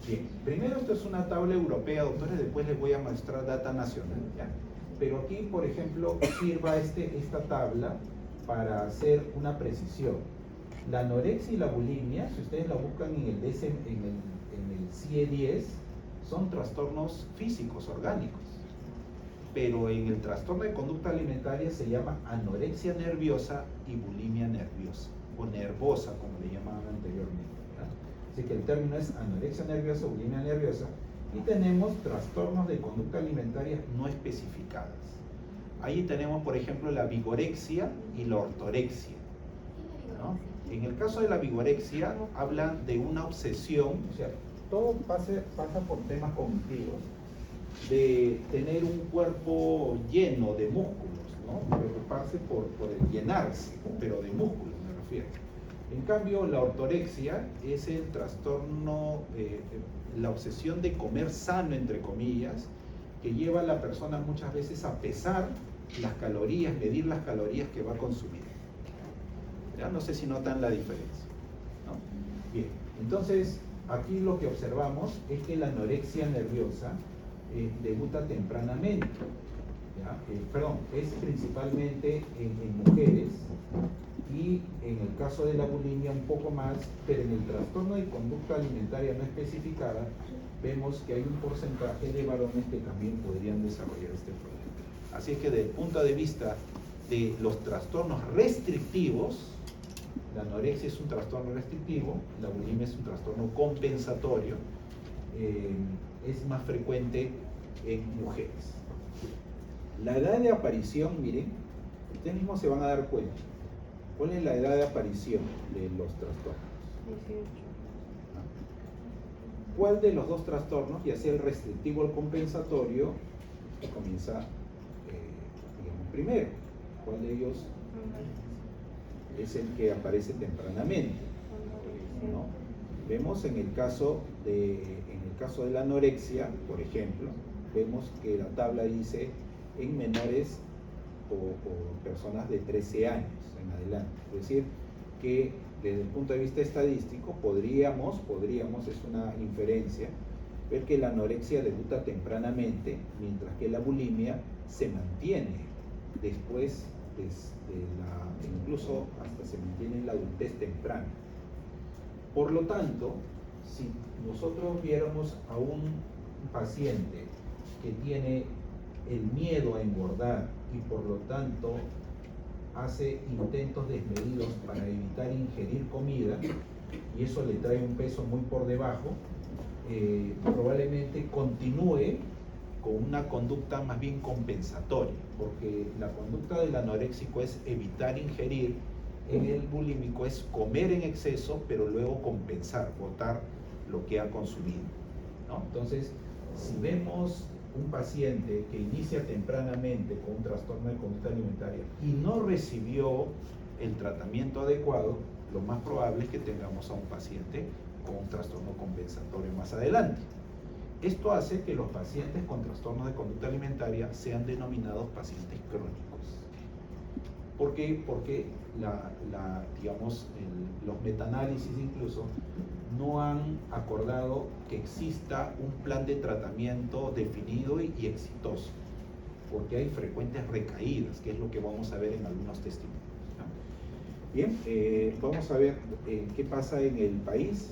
Bien, primero esto es una tabla europea, doctores, después les voy a mostrar data nacional, ¿ya? Pero aquí, por ejemplo, sirva esta tabla para hacer una precisión. La anorexia y la bulimia, si ustedes la buscan en el CIE-10, son trastornos físicos, orgánicos. Pero en el trastorno de conducta alimentaria se llama anorexia nerviosa y bulimia nerviosa, o nervosa, como le llamaban anteriormente, ¿verdad? Así que el término es anorexia nerviosa, bulimia nerviosa, y tenemos trastornos de conducta alimentaria no especificadas. Ahí tenemos, por ejemplo, la vigorexia y la ortorexia, ¿no? En el caso de la vigorexia, hablan de una obsesión, o sea, todo pasa por temas cognitivos, de tener un cuerpo lleno de músculos, ¿no? Preocuparse por el llenarse, pero de músculos me refiero. En cambio, la ortorexia es el trastorno, la obsesión de comer sano, entre comillas, que lleva a la persona muchas veces a pesar las calorías, medir las calorías que va a consumir. Ya no sé si notan la diferencia, ¿no? Bien, entonces aquí lo que observamos es que la anorexia nerviosa debuta tempranamente, ¿ya? Perdón, es principalmente en mujeres, y en el caso de la bulimia un poco más, pero en el trastorno de conducta alimentaria no especificada, vemos que hay un porcentaje de varones que también podrían desarrollar este problema. Así es que desde el punto de vista de los trastornos restrictivos, la anorexia es un trastorno restrictivo, la bulimia es un trastorno compensatorio, es más frecuente en mujeres. La edad de aparición, miren, ustedes mismos se van a dar cuenta. ¿Cuál es la edad de aparición de los trastornos? 18. ¿Cuál de los dos trastornos, ya sea el restrictivo o el compensatorio, comienza digamos, primero? ¿Cuál de ellos es el que aparece tempranamente? ¿No? Vemos en el caso de la anorexia, por ejemplo, vemos que la tabla dice en menores o personas de 13 años en adelante. Es decir, que desde el punto de vista estadístico podríamos, es una inferencia, ver que la anorexia debuta tempranamente, mientras que la bulimia se mantiene después incluso hasta se mantiene en la adultez temprana. Por lo tanto, si nosotros viéramos a un paciente que tiene el miedo a engordar y por lo tanto hace intentos desmedidos para evitar ingerir comida y eso le trae un peso muy por debajo, probablemente continúe con una conducta más bien compensatoria, porque la conducta del anoréxico es evitar ingerir, en el bulímico es comer en exceso, pero luego compensar, botar lo que ha consumido, ¿no? Entonces, si vemos un paciente que inicia tempranamente con un trastorno de conducta alimentaria y no recibió el tratamiento adecuado, lo más probable es que tengamos a un paciente con un trastorno compensatorio más adelante. Esto hace que los pacientes con trastornos de conducta alimentaria sean denominados pacientes crónicos. ¿Por qué? Porque los metaanálisis incluso no han acordado que exista un plan de tratamiento definido y exitoso, porque hay frecuentes recaídas, que es lo que vamos a ver en algunos testimonios, ¿no? Bien, vamos a ver qué pasa en el país.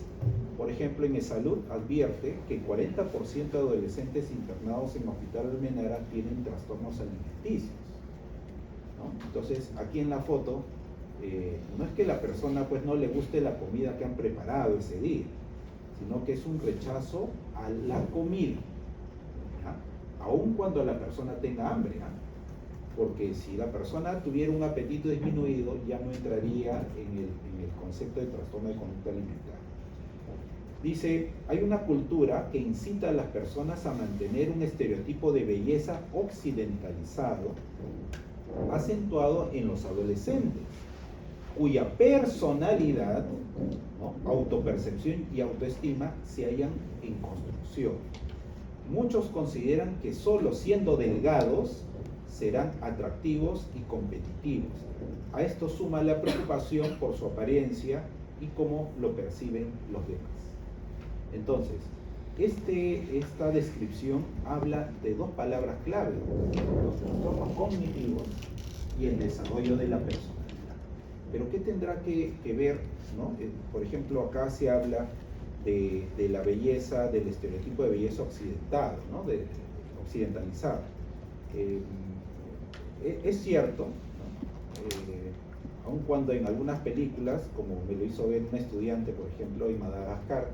Por ejemplo, en eSalud advierte que 40% de adolescentes internados en Hospital Almenara tienen trastornos alimenticios, ¿no? Entonces, aquí en la foto, no es que la persona pues no le guste la comida que han preparado ese día, sino que es un rechazo a la comida, ¿ya? Aun cuando la persona tenga hambre, ¿ya? Porque si la persona tuviera un apetito disminuido, ya no entraría en el concepto de trastorno de conducta alimentaria. Dice, hay una cultura que incita a las personas a mantener un estereotipo de belleza occidentalizado, acentuado en los adolescentes, cuya personalidad, ¿no?, autopercepción y autoestima se hallan en construcción. Muchos consideran que solo siendo delgados serán atractivos y competitivos. A esto suma la preocupación por su apariencia y cómo lo perciben los demás. Entonces, esta descripción habla de dos palabras clave: los trastornos cognitivos y el desarrollo de la personalidad. Pero ¿qué tendrá que ver, ¿no? Por ejemplo, acá se habla de la belleza, del estereotipo de belleza occidental, ¿no? Occidentalizado. Es cierto, ¿no? Aun cuando en algunas películas, como me lo hizo ver un estudiante, por ejemplo, en Madagascar,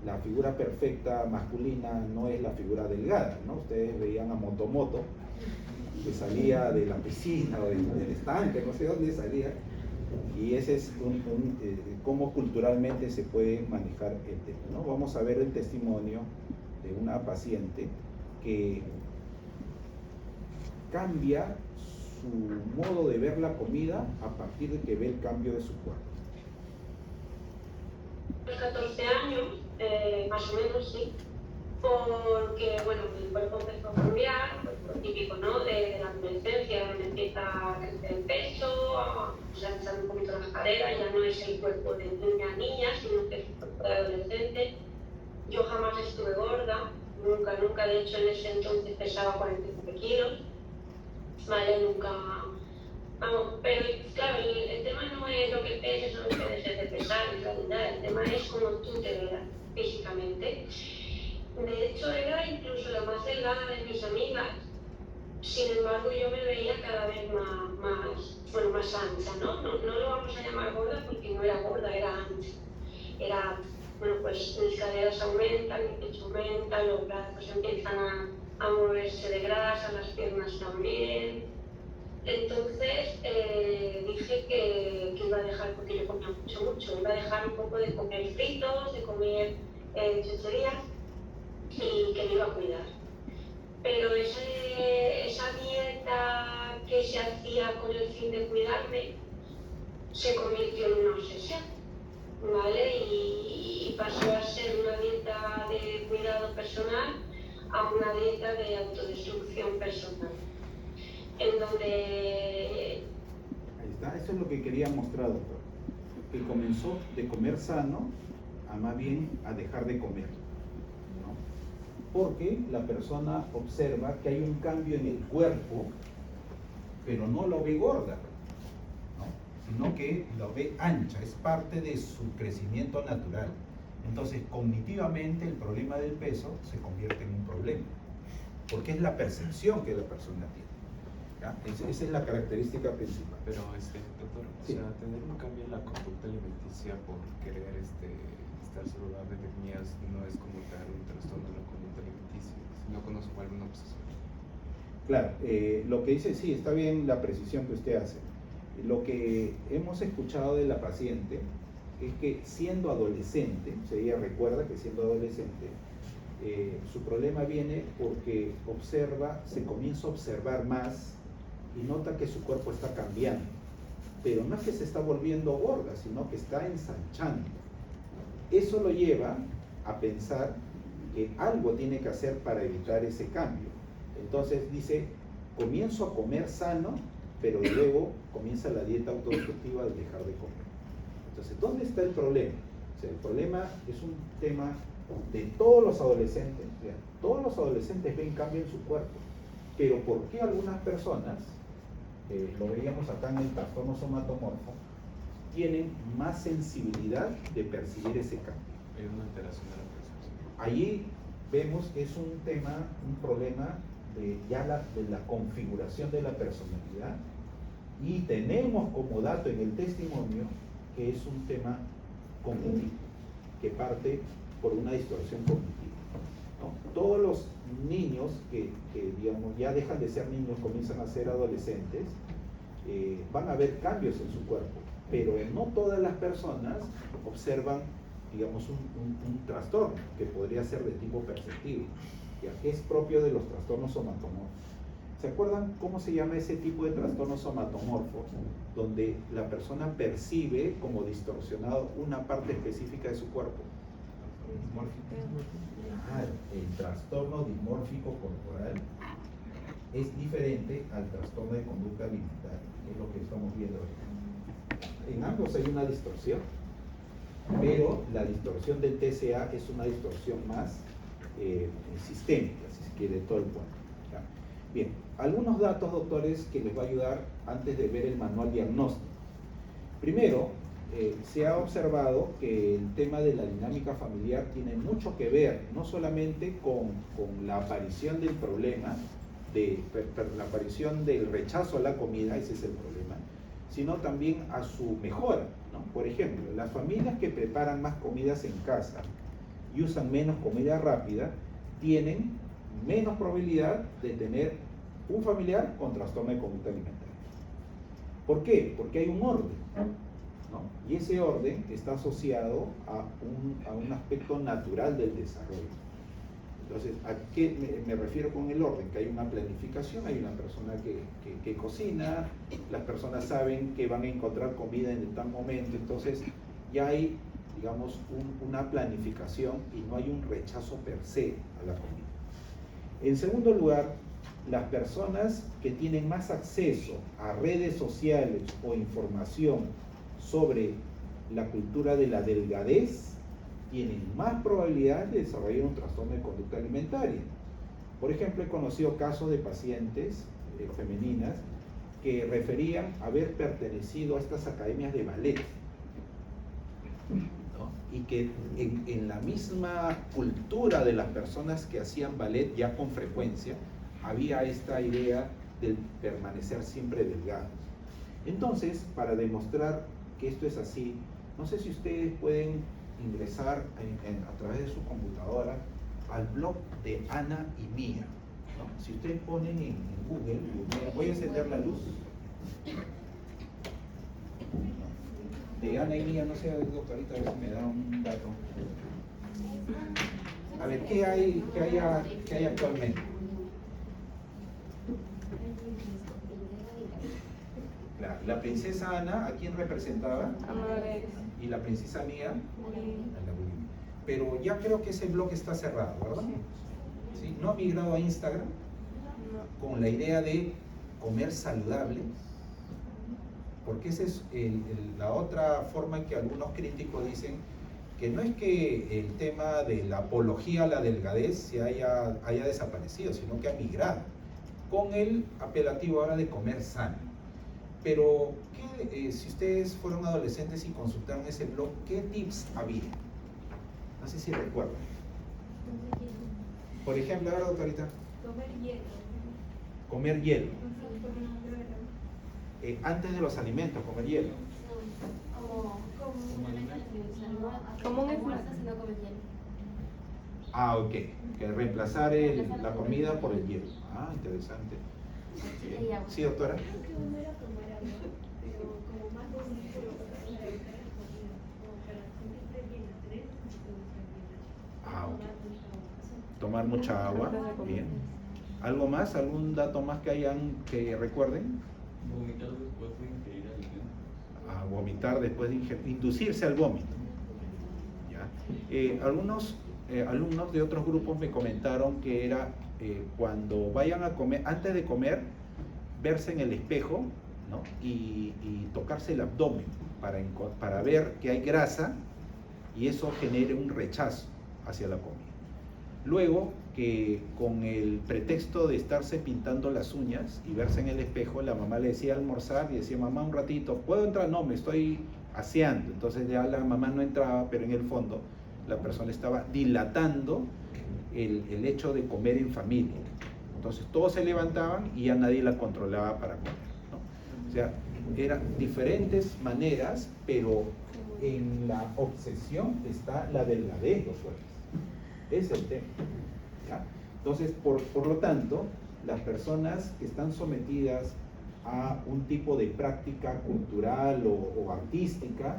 la figura perfecta masculina no es la figura delgada, ¿no? Ustedes veían a Motomoto, que salía de la piscina o del estanque, no sé dónde salía, y ese es cómo culturalmente se puede manejar el tema, ¿no? Vamos a ver el testimonio de una paciente que cambia su modo de ver la comida a partir de que ve el cambio de su cuerpo. 14 años, más o menos, sí, porque, bueno, mi cuerpo empezó a cambiar, pues lo típico, ¿no?, de la adolescencia, donde empieza a crecer el peso, a echar un poquito las caderas, ya no es el cuerpo de niña, sino que es el cuerpo de adolescente. Yo jamás estuve gorda, nunca, de hecho en ese entonces pesaba 45 kilos, ¿vale? Vamos, pero claro, el tema no es lo que peses o lo que dejes de pesar, en realidad, el tema es cómo tú te veas físicamente. De hecho, era incluso la más delgada de mis amigas. Sin embargo, yo me veía cada vez más ancha, ¿no? No lo vamos a llamar gorda porque no era gorda, era ancha. Era, bueno, pues mis caderas aumentan, mi pecho aumenta, los brazos empiezan a moverse de grasa, las piernas también. Entonces dije que iba a dejar, porque yo comía mucho, iba a dejar un poco de comer fritos, de comer chucherías y que me iba a cuidar. Pero esa dieta que se hacía con el fin de cuidarme se convirtió en una obsesión, ¿vale? Y pasó a ser una dieta de cuidado personal a una dieta de autodestrucción personal, en donde... Ahí está, eso es lo que quería mostrar, doctor. Que comenzó de comer sano a más bien a dejar de comer, ¿no? Porque la persona observa que hay un cambio en el cuerpo, pero no lo ve gorda, ¿no? Sino que lo ve ancha, es parte de su crecimiento natural. Entonces, cognitivamente el problema del peso se convierte en un problema, porque es la percepción que la persona tiene. ¿Ya? Esa es la característica principal. Pero, doctor, Sí. o sea, tener un cambio en la conducta alimenticia por querer estar saludable de mías no es como tal un trastorno de la conducta alimenticia, sino conozco alguna obsesión. Claro, lo que dice, sí, está bien la precisión que usted hace. Lo que hemos escuchado de la paciente es que siendo adolescente, o sea, ella recuerda que siendo adolescente, su problema viene porque se comienza a observar más y nota que su cuerpo está cambiando. Pero no es que se está volviendo gorda, sino que está ensanchando. Eso lo lleva a pensar que algo tiene que hacer para evitar ese cambio. Entonces dice, comienzo a comer sano, pero luego comienza la dieta autodestructiva al dejar de comer. Entonces, ¿dónde está el problema? O sea, el problema es un tema de todos los adolescentes. O sea, todos los adolescentes ven cambio en su cuerpo, pero ¿por qué algunas personas, lo veíamos acá en el trastorno somatomorfo, tienen más sensibilidad de percibir ese cambio? Hay una alteración de la percepción. Allí vemos que es un tema, un problema de la configuración de la personalidad, y tenemos como dato en el testimonio que es un tema cognitivo, que parte por una distorsión cognitiva, ¿no? Todos los niños que digamos ya dejan de ser niños, comienzan a ser adolescentes, van a ver cambios en su cuerpo, pero no todas las personas observan, digamos, un trastorno que podría ser de tipo perceptivo, ya que es propio de los trastornos somatomorfos. ¿Se acuerdan cómo se llama ese tipo de trastornos somatomorfos? Donde la persona percibe como distorsionado una parte específica de su cuerpo. El trastorno dismórfico corporal es diferente al trastorno de conducta alimentaria, que es lo que estamos viendo hoy. En ambos hay una distorsión, pero la distorsión del TCA es una distorsión más sistémica, si se quiere, de todo el cuerpo. ¿Ya? Bien, algunos datos, doctores, que les va a ayudar antes de ver el manual diagnóstico. Primero, se ha observado que el tema de la dinámica familiar tiene mucho que ver, no solamente con la aparición del problema, la aparición del rechazo a la comida, ese es el problema, sino también a su mejora, ¿no? Por ejemplo, las familias que preparan más comidas en casa y usan menos comida rápida, tienen menos probabilidad de tener un familiar con trastorno de conducta alimentaria. ¿Por qué? Porque hay un orden, ¿no? Y ese orden está asociado a un aspecto natural del desarrollo. Entonces, ¿a qué me refiero con el orden? Que hay una planificación, hay una persona que cocina, las personas saben que van a encontrar comida en tal momento, entonces ya hay, digamos, una planificación y no hay un rechazo per se a la comida. En segundo lugar, las personas que tienen más acceso a redes sociales o información sobre la cultura de la delgadez tienen más probabilidad de desarrollar un trastorno de conducta alimentaria. Por ejemplo, he conocido casos de pacientes femeninas que referían haber pertenecido a estas academias de ballet, ¿no? Y que en la misma cultura de las personas que hacían ballet ya con frecuencia, había esta idea de permanecer siempre delgados. Entonces, para demostrar que esto es así, no sé si ustedes pueden ingresar a través de su computadora al blog de Ana y Mía, ¿no? Si ustedes ponen en Google, voy a encender la luz. De Ana y Mía, no sé, doctorita, a ver si me da un dato. A ver, ¿qué hay actualmente? La princesa Ana, ¿a quién representaba? Amores. Y la princesa Mía, a la bulimia. Pero ya creo que ese blog está cerrado, ¿verdad? ¿Sí? ¿No ha migrado a Instagram? Con la idea de comer saludable, porque esa es la otra forma en que algunos críticos dicen que no es que el tema de la apología a la delgadez se haya desaparecido, sino que ha migrado, con el apelativo ahora de comer sano. Pero, si ustedes fueron adolescentes y consultaron ese blog, ¿qué tips había? No sé si recuerdan. Por ejemplo, ahora, doctorita. Comer hielo. Comer hielo. Antes de los alimentos, comer hielo. Como un snack. No comer hielo. Ah, ok. Que reemplazar la comida por el hielo. Ah, interesante. Bien. Sí, doctora. Ah, ok. Tomar mucha agua. Bien. ¿Algo más? ¿Algún dato más que recuerden? Vomitar después de ingerir alimento. A vomitar después de inducirse al vómito. ¿Ya? Algunos alumnos de otros grupos me comentaron que era cuando vayan a comer, antes de comer, verse en el espejo, ¿no? y tocarse el abdomen para ver que hay grasa y eso genere un rechazo hacia la comida. Luego, que con el pretexto de estarse pintando las uñas y verse en el espejo, la mamá le decía almorzar y decía, mamá, un ratito, ¿puedo entrar? No, me estoy aseando. Entonces ya la mamá no entraba, pero en el fondo la persona estaba dilatando el hecho de comer en familia. Entonces todos se levantaban y ya nadie la controlaba para comer, ¿no? O sea, eran diferentes maneras, pero en la obsesión está la delgadez, doctores. Es el tema. ¿Ya? Entonces, por lo tanto, las personas que están sometidas a un tipo de práctica cultural o artística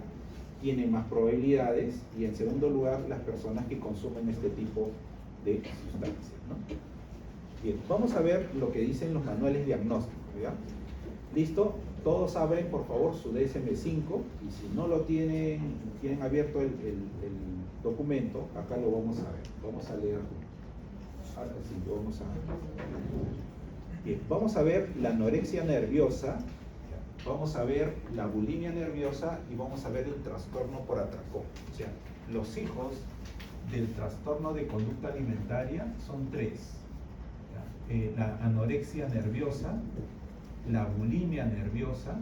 tienen más probabilidades, y en segundo lugar, las personas que consumen este tipo de sustancias, ¿no? Bien, vamos a ver lo que dicen los manuales diagnósticos, ¿ya? ¿Listo? Todos abren, por favor, su DSM-5, y si no lo tienen abierto el documento, acá lo vamos a ver. Vamos a leer. Ahora sí, vamos a... Bien, vamos a ver la anorexia nerviosa, vamos a ver la bulimia nerviosa y vamos a ver el trastorno por atracón. O sea, los hijos del trastorno de conducta alimentaria son tres. La anorexia nerviosa, la bulimia nerviosa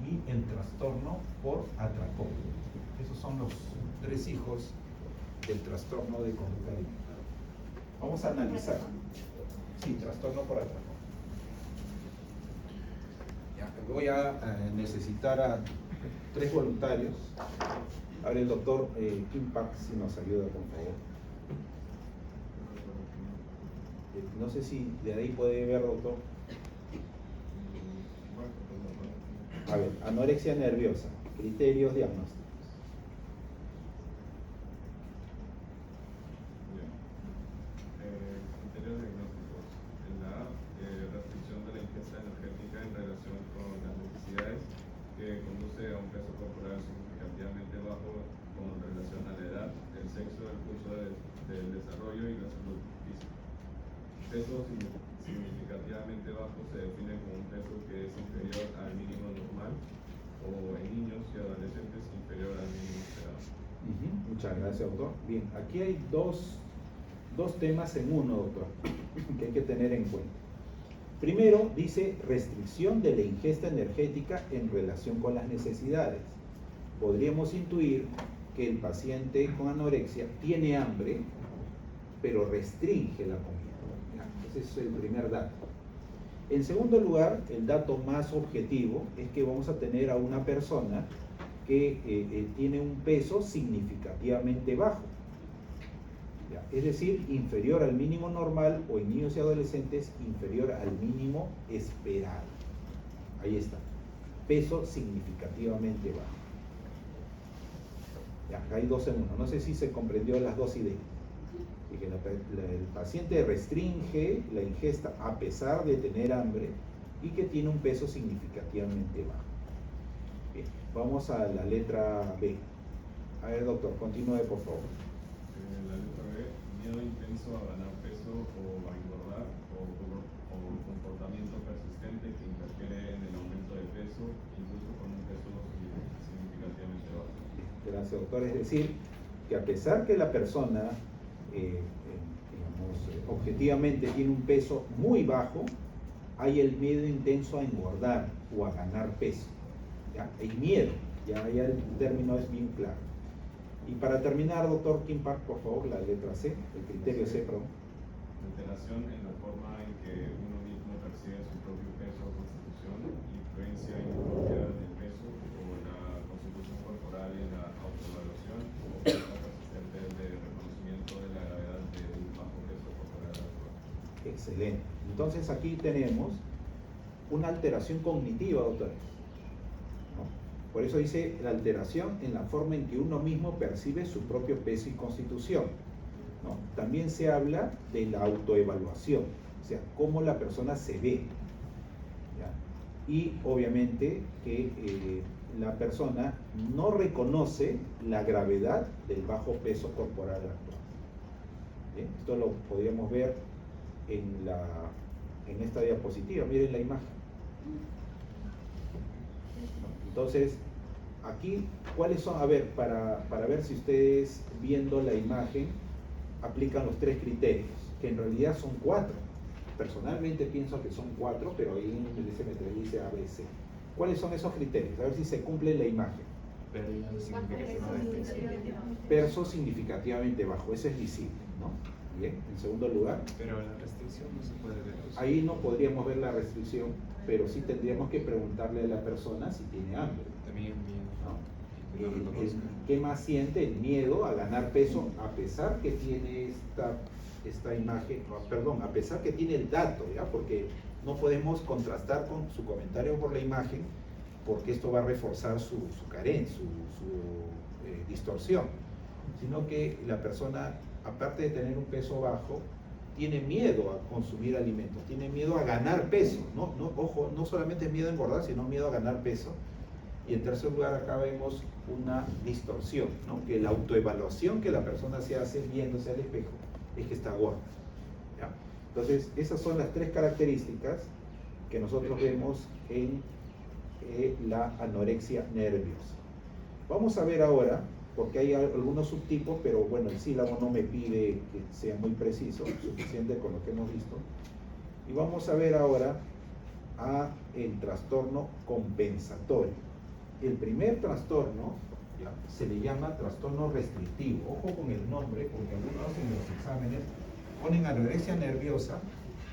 y el trastorno por atracón. Esos son los tres hijos del trastorno de conducta alimentaria. Vamos a analizar. Sí, trastorno por atracón. Voy a necesitar a 3 voluntarios. Ahora el doctor Impact, si nos ayuda, por favor. No sé si de ahí puede ver, doctor. A ver, anorexia nerviosa, criterios diagnósticos. Criterios diagnósticos. En la restricción de la ingesta energética en relación con las necesidades, que conduce a un peso corporal significativamente bajo con relación a la edad, el sexo, el curso del desarrollo y la salud física. Peso significativamente bajo se define como un peso que es inferior al mínimo normal, o en niños y adolescentes inferior al mínimo esperado. Muchas gracias, doctor. Bien, aquí hay dos temas en uno, doctor, que hay que tener en cuenta. Primero dice restricción de la ingesta energética en relación con las necesidades. Podríamos intuir que el paciente con anorexia tiene hambre, pero restringe la comida. Ese es el primer dato. En segundo lugar, el dato más objetivo es que vamos a tener a una persona que tiene un peso significativamente bajo. ¿Ya? Es decir, inferior al mínimo normal o en niños y adolescentes inferior al mínimo esperado. Ahí está. Peso significativamente bajo. Ya, hay dos en uno. No sé si se comprendió las dos ideas. Y que el paciente restringe la ingesta a pesar de tener hambre y que tiene un peso significativamente bajo. Bien, vamos a la letra B. A ver, doctor, continúe, por favor. La letra B, miedo intenso a ganar peso o a engordar o comportamiento persistente que interfiere en el aumento de peso, incluso con un peso significativamente bajo. Gracias, doctor. Es decir, que a pesar que la persona objetivamente tiene un peso muy bajo, hay el miedo intenso a engordar o a ganar peso. ¿Ya? Hay miedo, ya el término es bien claro. Y para terminar, doctor Kim Park, por favor, la letra C, el criterio C, perdón. Alteración en la forma en que uno mismo percibe su propio peso o constitución, influencia impropia del peso o la constitución corporal en la autoevaluación o falta persistente de reconocimiento de la gravedad del bajo peso corporal actual. Excelente. Entonces aquí tenemos una alteración cognitiva, doctores. ¿No? Por eso dice la alteración en la forma en que uno mismo percibe su propio peso y constitución. ¿No? También se habla de la autoevaluación, o sea, cómo la persona se ve. ¿Ya? Y obviamente que la persona no reconoce la gravedad del bajo peso corporal actual. ¿Bien? Esto lo podríamos ver en esta diapositiva. Miren la imagen. Entonces, aquí, ¿cuáles son? A ver, para ver si ustedes viendo la imagen aplican los tres criterios, que en realidad son 4. Personalmente pienso que son 4, pero ahí en el DSM-3 dice ABC. ¿Cuáles son esos criterios? A ver si se cumple la imagen. Peso significativamente bajo, ese es visible, ¿no? Bien, en segundo lugar. Pero la restricción no se puede ver. Ahí no podríamos ver la restricción, pero sí tendríamos que preguntarle a la persona si tiene hambre. También miedo. ¿No? ¿Qué más siente? El miedo a ganar peso, a pesar que tiene esta imagen, perdón, a pesar que tiene el dato, ¿ya? Porque no podemos contrastar con su comentario por la imagen, porque esto va a reforzar su carencia, su distorsión, sino que la persona, aparte de tener un peso bajo, tiene miedo a consumir alimentos, tiene miedo a ganar peso, ojo, no solamente es miedo a engordar, sino miedo a ganar peso. Y en tercer lugar, acá vemos una distorsión, ¿no? Que la autoevaluación que la persona se hace viéndose al espejo es que está gorda. ¿Ya? Entonces, esas son las 3 características que nosotros vemos en la anorexia nerviosa. Vamos a ver ahora, porque hay algunos subtipos, pero bueno, el sílabo no me pide que sea muy preciso, suficiente con lo que hemos visto. Y vamos a ver ahora el trastorno compensatorio. El primer trastorno, ¿ya?, se le llama trastorno restrictivo. Ojo con el nombre, porque algunos en los exámenes ponen anorexia nerviosa,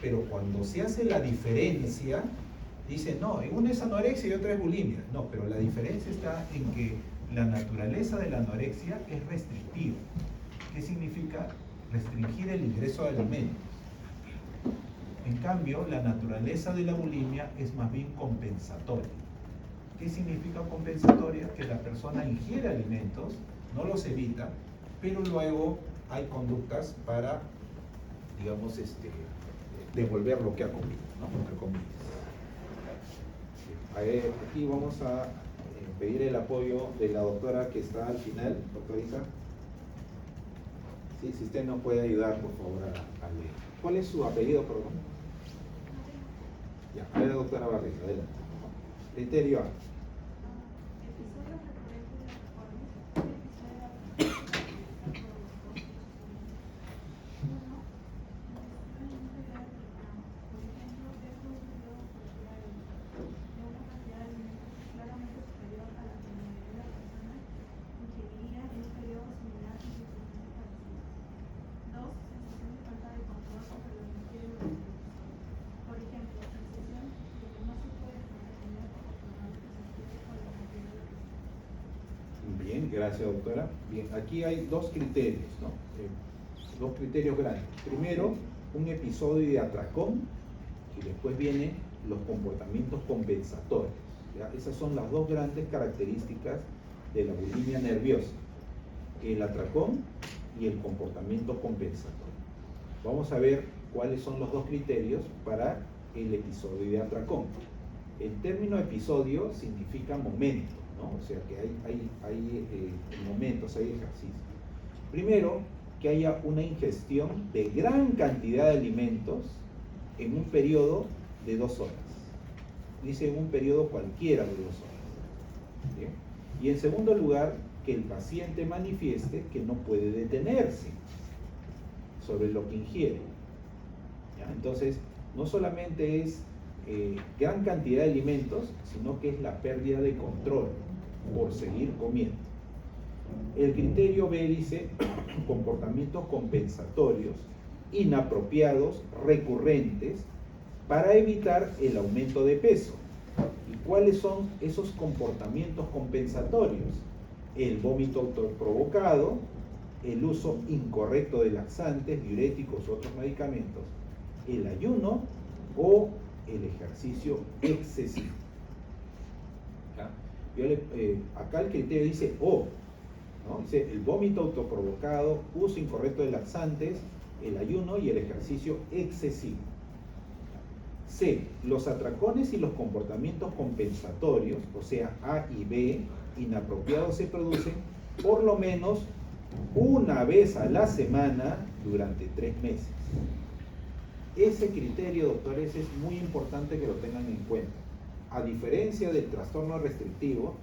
pero cuando se hace la diferencia, dicen, no, uno es anorexia y otro es bulimia. No, pero la diferencia está en que la naturaleza de la anorexia es restrictiva. ¿Qué significa? Restringir el ingreso de alimentos. En cambio, la naturaleza de la bulimia es más bien compensatoria. ¿Qué significa compensatoria? Que la persona ingiere alimentos, no los evita, pero luego hay conductas para, digamos, devolver lo que ha comido, ¿no? Entre comillas. A ver, aquí vamos a pedir el apoyo de la doctora que está al final, doctorita. Sí, si usted nos puede ayudar, por favor, a leer. ¿Cuál es su apellido, perdón? Ya, a ver, doctora Barriga, adelante. Criterio A. Gracias, doctora. Bien, aquí hay dos criterios, ¿no? Dos criterios grandes. Primero, un episodio de atracón y después vienen los comportamientos compensatorios, ¿ya? Esas son las dos grandes características de la bulimia nerviosa, el atracón y el comportamiento compensatorio. Vamos a ver cuáles son los dos criterios para el episodio de atracón. El término episodio significa momento, ¿no? O sea que hay momentos, hay ejercicios. Primero, que haya una ingestión de gran cantidad de alimentos en un periodo de 2 horas. Dice en un periodo cualquiera de 2 horas. ¿Bien? Y en segundo lugar, que el paciente manifieste que no puede detenerse sobre lo que ingiere. ¿Ya? Entonces, no solamente es gran cantidad de alimentos, sino que es la pérdida de control por seguir comiendo. El criterio B dice comportamientos compensatorios, inapropiados, recurrentes, para evitar el aumento de peso. ¿Y cuáles son esos comportamientos compensatorios? El vómito autoprovocado, el uso incorrecto de laxantes, diuréticos u otros medicamentos, el ayuno o el ejercicio excesivo. ¿Ya? Acá el criterio dice O, ¿no? Dice el vómito autoprovocado, uso incorrecto de laxantes, el ayuno y el ejercicio excesivo. C, los atracones y los comportamientos compensatorios, o sea, A y B, inapropiados, se producen por lo menos una vez a la semana durante 3 meses. Ese criterio, doctores, es muy importante que lo tengan en cuenta. A diferencia del trastorno restrictivo,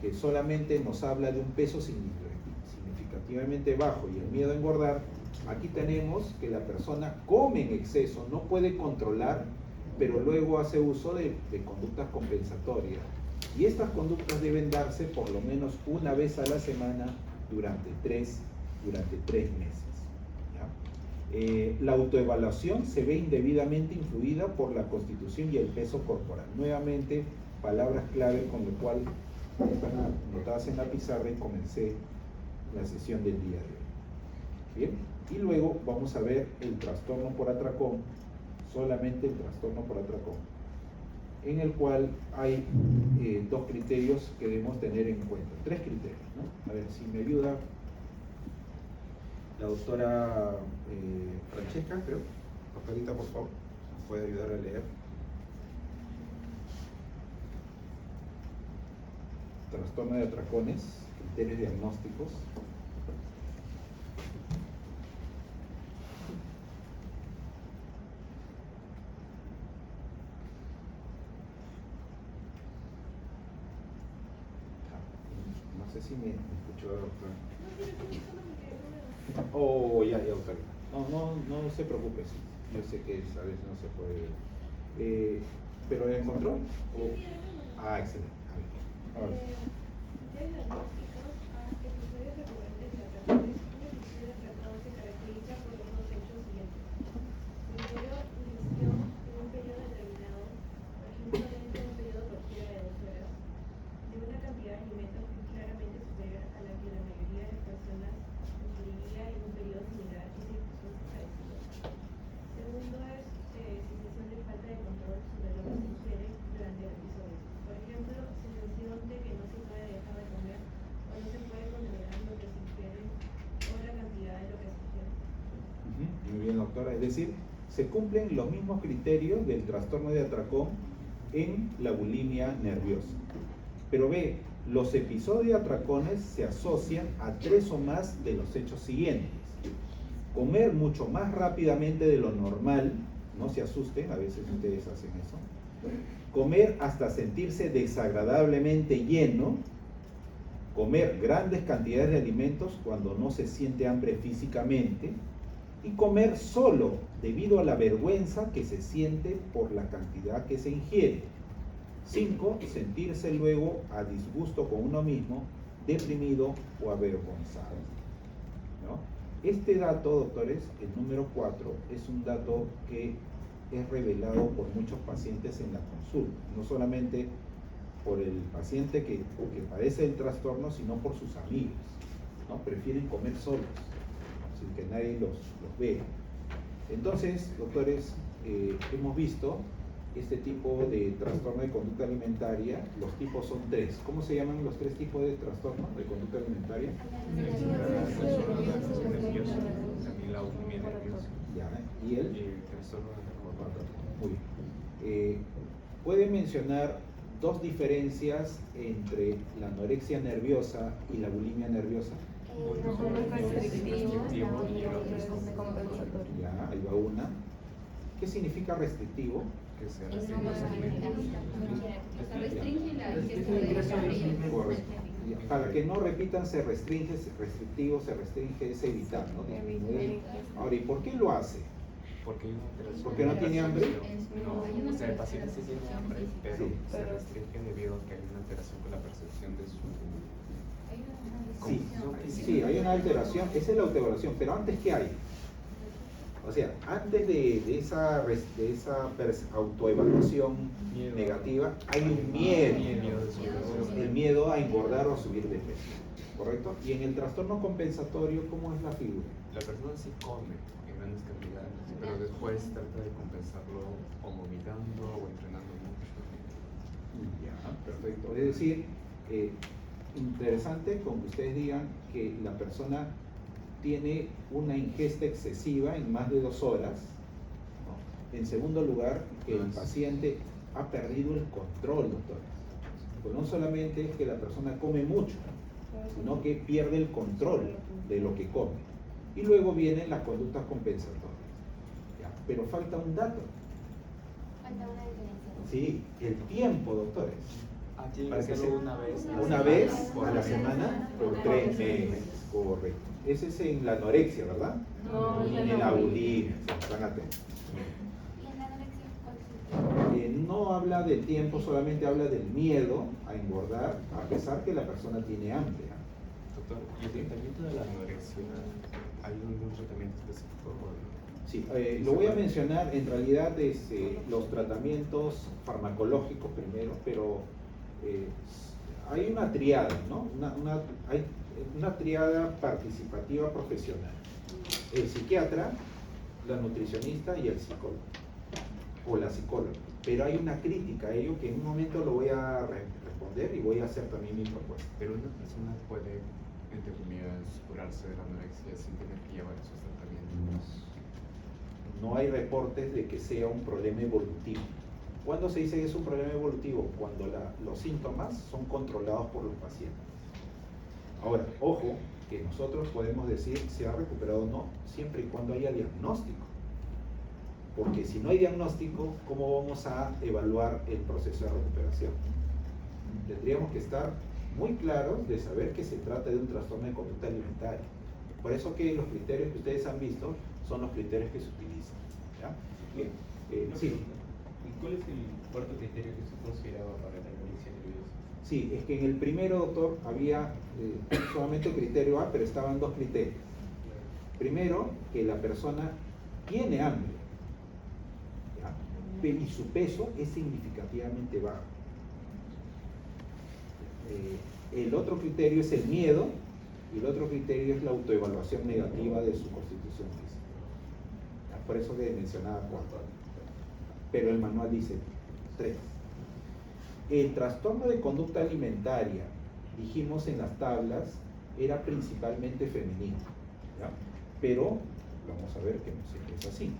que solamente nos habla de un peso significativamente bajo y el miedo a engordar, aquí tenemos que la persona come en exceso, no puede controlar, pero luego hace uso de conductas compensatorias. Y estas conductas deben darse por lo menos una vez a la semana durante 3 meses. La autoevaluación se ve indebidamente influida por la constitución y el peso corporal. Nuevamente, palabras clave con lo cual están anotadas en la pizarra y comencé la sesión del día de hoy. Bien, y luego vamos a ver el trastorno por atracón, solamente el trastorno por atracón, en el cual hay 2 criterios que debemos tener en cuenta, 3 criterios, ¿no? A ver, si me ayuda la doctora Francesca, creo. Doctorita, por favor, ¿nos puede ayudar a leer? Trastorno de atracones, criterios diagnósticos. No sé si me escuchó la doctora. Oh, ya, doctora. No se preocupe, sí. Yo sé que a veces no se puede. ¿Pero la encontró? Excelente. A ver. Episodios recurrentes de atracones. Un episodio de atracón se caracteriza por los 2 hechos siguientes. Primero, ingestión en un periodo determinado, por ejemplo, dentro de un periodo cualquiera de 2 horas, de una cantidad de alimentos que es claramente superior a la que la mayoría de las personas ingeriría en un periodo similar y circunstancias parecidas. Segundo es sensación de falta de control sobre lo que se ingiere durante el episodio. Por ejemplo, sensación de que no se puede dejar de comer o no se puede controlar lo que se ingiere o la cantidad de lo que se ingiere. Muy bien, doctora. Es decir, se cumplen los mismos criterios del trastorno de atracón en la bulimia nerviosa. Pero ve, los episodios de atracones se asocian a 3 o más de los hechos siguientes. Comer mucho más rápidamente de lo normal, no se asusten, a veces ustedes hacen eso. Comer hasta sentirse desagradablemente lleno. Comer grandes cantidades de alimentos cuando no se siente hambre físicamente. Y comer solo debido a la vergüenza que se siente por la cantidad que se ingiere. 5, sentirse luego a disgusto con uno mismo, deprimido o avergonzado. ¿No? Este dato, doctores, el número 4, es un dato que es revelado por muchos pacientes en la consulta. No solamente por el paciente que padece el trastorno, sino por sus amigos, ¿no? Prefieren comer solos, sin que nadie los vea. Entonces, doctores, hemos visto este tipo de trastorno de conducta alimentaria. Los tipos son 3. ¿Cómo se llaman los 3 tipos de trastorno de conducta alimentaria? También la bulimia nerviosa. Ya, ¿y el? Trastorno de la Muy bien. ¿Puede mencionar 2 diferencias entre la anorexia nerviosa y la bulimia nerviosa? Uno es restrictivo y el otro es compensatorio. Ya, ahí va una. ¿Qué significa restrictivo? que se restringen los alimentos. Correcto. Para que no repitan, se restringe, restrictivo, se restringe, es evitar, ¿no? Disminuir. Ahora, ¿y por qué lo hace? Porque hay una alteración. ¿Porque no tiene hambre? No, o sea, el paciente sí tiene hambre, pero Sí. se restringe debido a que hay una alteración con la percepción de su... Sí, hay una alteración, esa es la autoevaluación, pero antes, ¿qué hay? O sea, antes de esa autoevaluación negativa, hay un miedo, el miedo a engordar o a subir de peso, ¿correcto? Y en el trastorno compensatorio, ¿cómo es la figura? La persona sí come en grandes cantidades, pero después trata de compensarlo o vomitando o entrenando mucho. Ya, perfecto. Es decir, interesante con que ustedes digan que la persona tiene una ingesta excesiva en más de 2 horas, ¿no? En segundo lugar, que el paciente ha perdido el control, doctores. Pues no solamente es que la persona come mucho, sino que pierde el control de lo que come. Y luego vienen las conductas compensatorias. ¿Ya? Pero falta un dato. Falta una diferencia. Sí, el tiempo, doctores. Tiene Para que que ser sea una vez a la semana por 3 meses. Correcto. Ese es en la anorexia, ¿verdad? No, en la bulimia. Están atentos. ¿Y en la anorexia cuál es el tiempo? No habla del tiempo, solamente habla del miedo a engordar, a pesar que la persona tiene hambre. Doctor, ¿y el tratamiento de la anorexia, hay algún tratamiento específico? Sí, lo voy a mencionar en realidad los tratamientos farmacológicos primero, pero hay una triada, ¿no? Hay una triada participativa profesional. El psiquiatra, la nutricionista y el psicólogo, o la psicóloga. Pero hay una crítica a ello que en un momento lo voy a responder y voy a hacer también mi propuesta. Pero una persona puede, entre comillas, curarse de la anorexia sin tener que llevar esos tratamientos. No hay reportes de que sea un problema evolutivo. ¿Cuándo se dice que es un problema evolutivo? Cuando los síntomas son controlados por los pacientes. Ahora, ojo, que nosotros podemos decir si ha recuperado o no, siempre y cuando haya diagnóstico. Porque si no hay diagnóstico, ¿cómo vamos a evaluar el proceso de recuperación? Tendríamos que estar muy claros de saber que se trata de un trastorno de conducta alimentaria. Por eso que los criterios que ustedes han visto son los criterios que se utilizan. ¿Ya? Bien, sí. ¿Y cuál es el cuarto criterio que se consideraba para la anorexia nerviosa? Sí, es que en el primero, doctor, había solamente criterio A, pero estaban 2 criterios. Primero, que la persona tiene hambre, ¿ya? Y su peso es significativamente bajo. El otro criterio es el miedo, y el otro criterio es la autoevaluación negativa de su constitución física. ¿Ya? Por eso que mencionaba 4. Pero el manual dice 3. El trastorno de conducta alimentaria, dijimos en las tablas, era principalmente femenino, ¿ya? Pero vamos a ver que no siempre es así.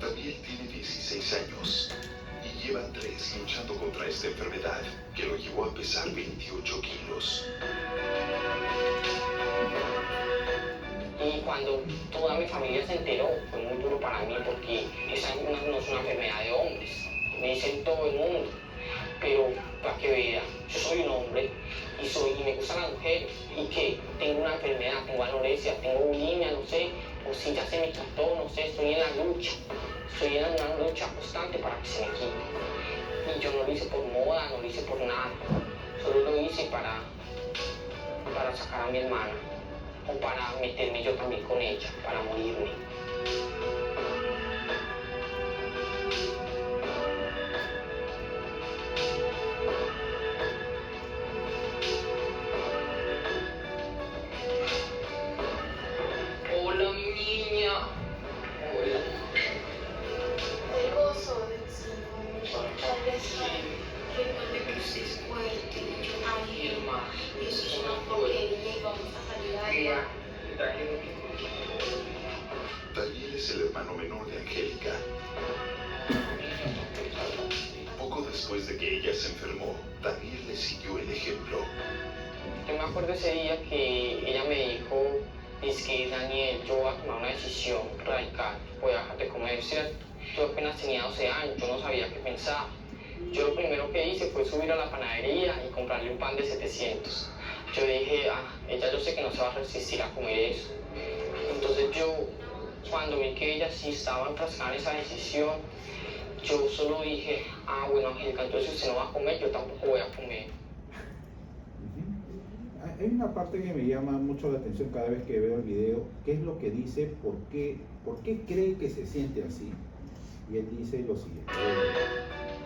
Daniel tiene 16 años y lleva 3 luchando contra esta enfermedad que lo llevó a pesar 28 kilos. Y cuando toda mi familia se enteró, fue muy duro para mí porque esa no es una enfermedad de hombres. Me dicen todo el mundo. Pero para que vean, yo soy un hombre y me gustan las mujeres. Y que tengo una enfermedad, tengo anorexia, tengo bulimia, no sé, o si ya se me quitó, no sé, estoy en la lucha. Estoy en una lucha constante para que se me quite. Y yo no lo hice por moda, no lo hice por nada. Solo lo hice para sacar a mi hermana. O para meterme yo también con ella, para morirme. ejemplo. Yo me acuerdo ese día que ella me dijo, es que Daniel, yo voy a tomar una decisión radical, voy a dejar de comer, ¿cierto? Yo apenas tenía 12 años, yo no sabía qué pensar. Yo lo primero que hice fue subir a la panadería y comprarle un pan de 700. Yo dije, ella yo sé que no se va a resistir a comer eso. Entonces yo, cuando vi que ella sí estaba enfrascada en esa decisión, yo solo dije, bueno, Angélica, entonces si usted no va a comer, yo tampoco voy a comer. Hay una parte que me llama mucho la atención cada vez que veo el video, que es lo que dice, por qué cree que se siente así. Y él dice lo siguiente.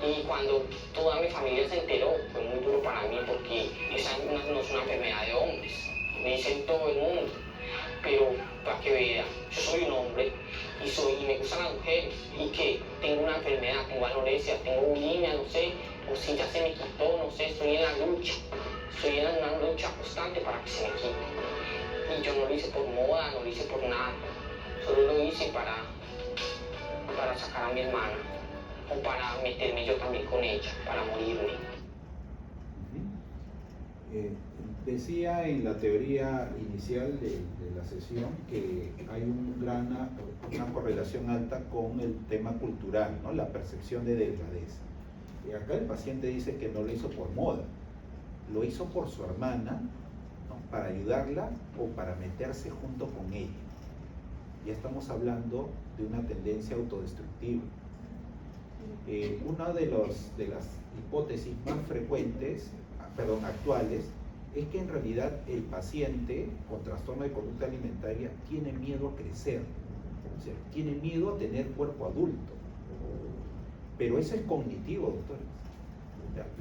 Y cuando toda mi familia se enteró, fue muy duro para mí porque esa no es una enfermedad de hombres, me dicen todo el mundo. Pero para que vea, yo soy un hombre y me gustan las mujeres y que tengo una enfermedad, tengo anorexia, tengo bulimia, no sé, o si ya se me quitó, no sé, estoy en la lucha. Estoy en una lucha constante para que se me quite. Y yo no lo hice por moda, no lo hice por nada. Solo lo hice para sacar a mi hermana. O para meterme yo también con ella, para morirme. Decía en la teoría inicial de la sesión que hay una correlación alta con el tema cultural, ¿no? La percepción de delgadez. Y acá el paciente dice que no lo hizo por moda. Lo hizo por su hermana, ¿no? Para ayudarla o para meterse junto con ella. Ya estamos hablando de una tendencia autodestructiva. Una de las hipótesis más frecuentes, actuales, es que en realidad el paciente con trastorno de conducta alimentaria tiene miedo a crecer, o sea, tiene miedo a tener cuerpo adulto. Pero eso es cognitivo, doctores.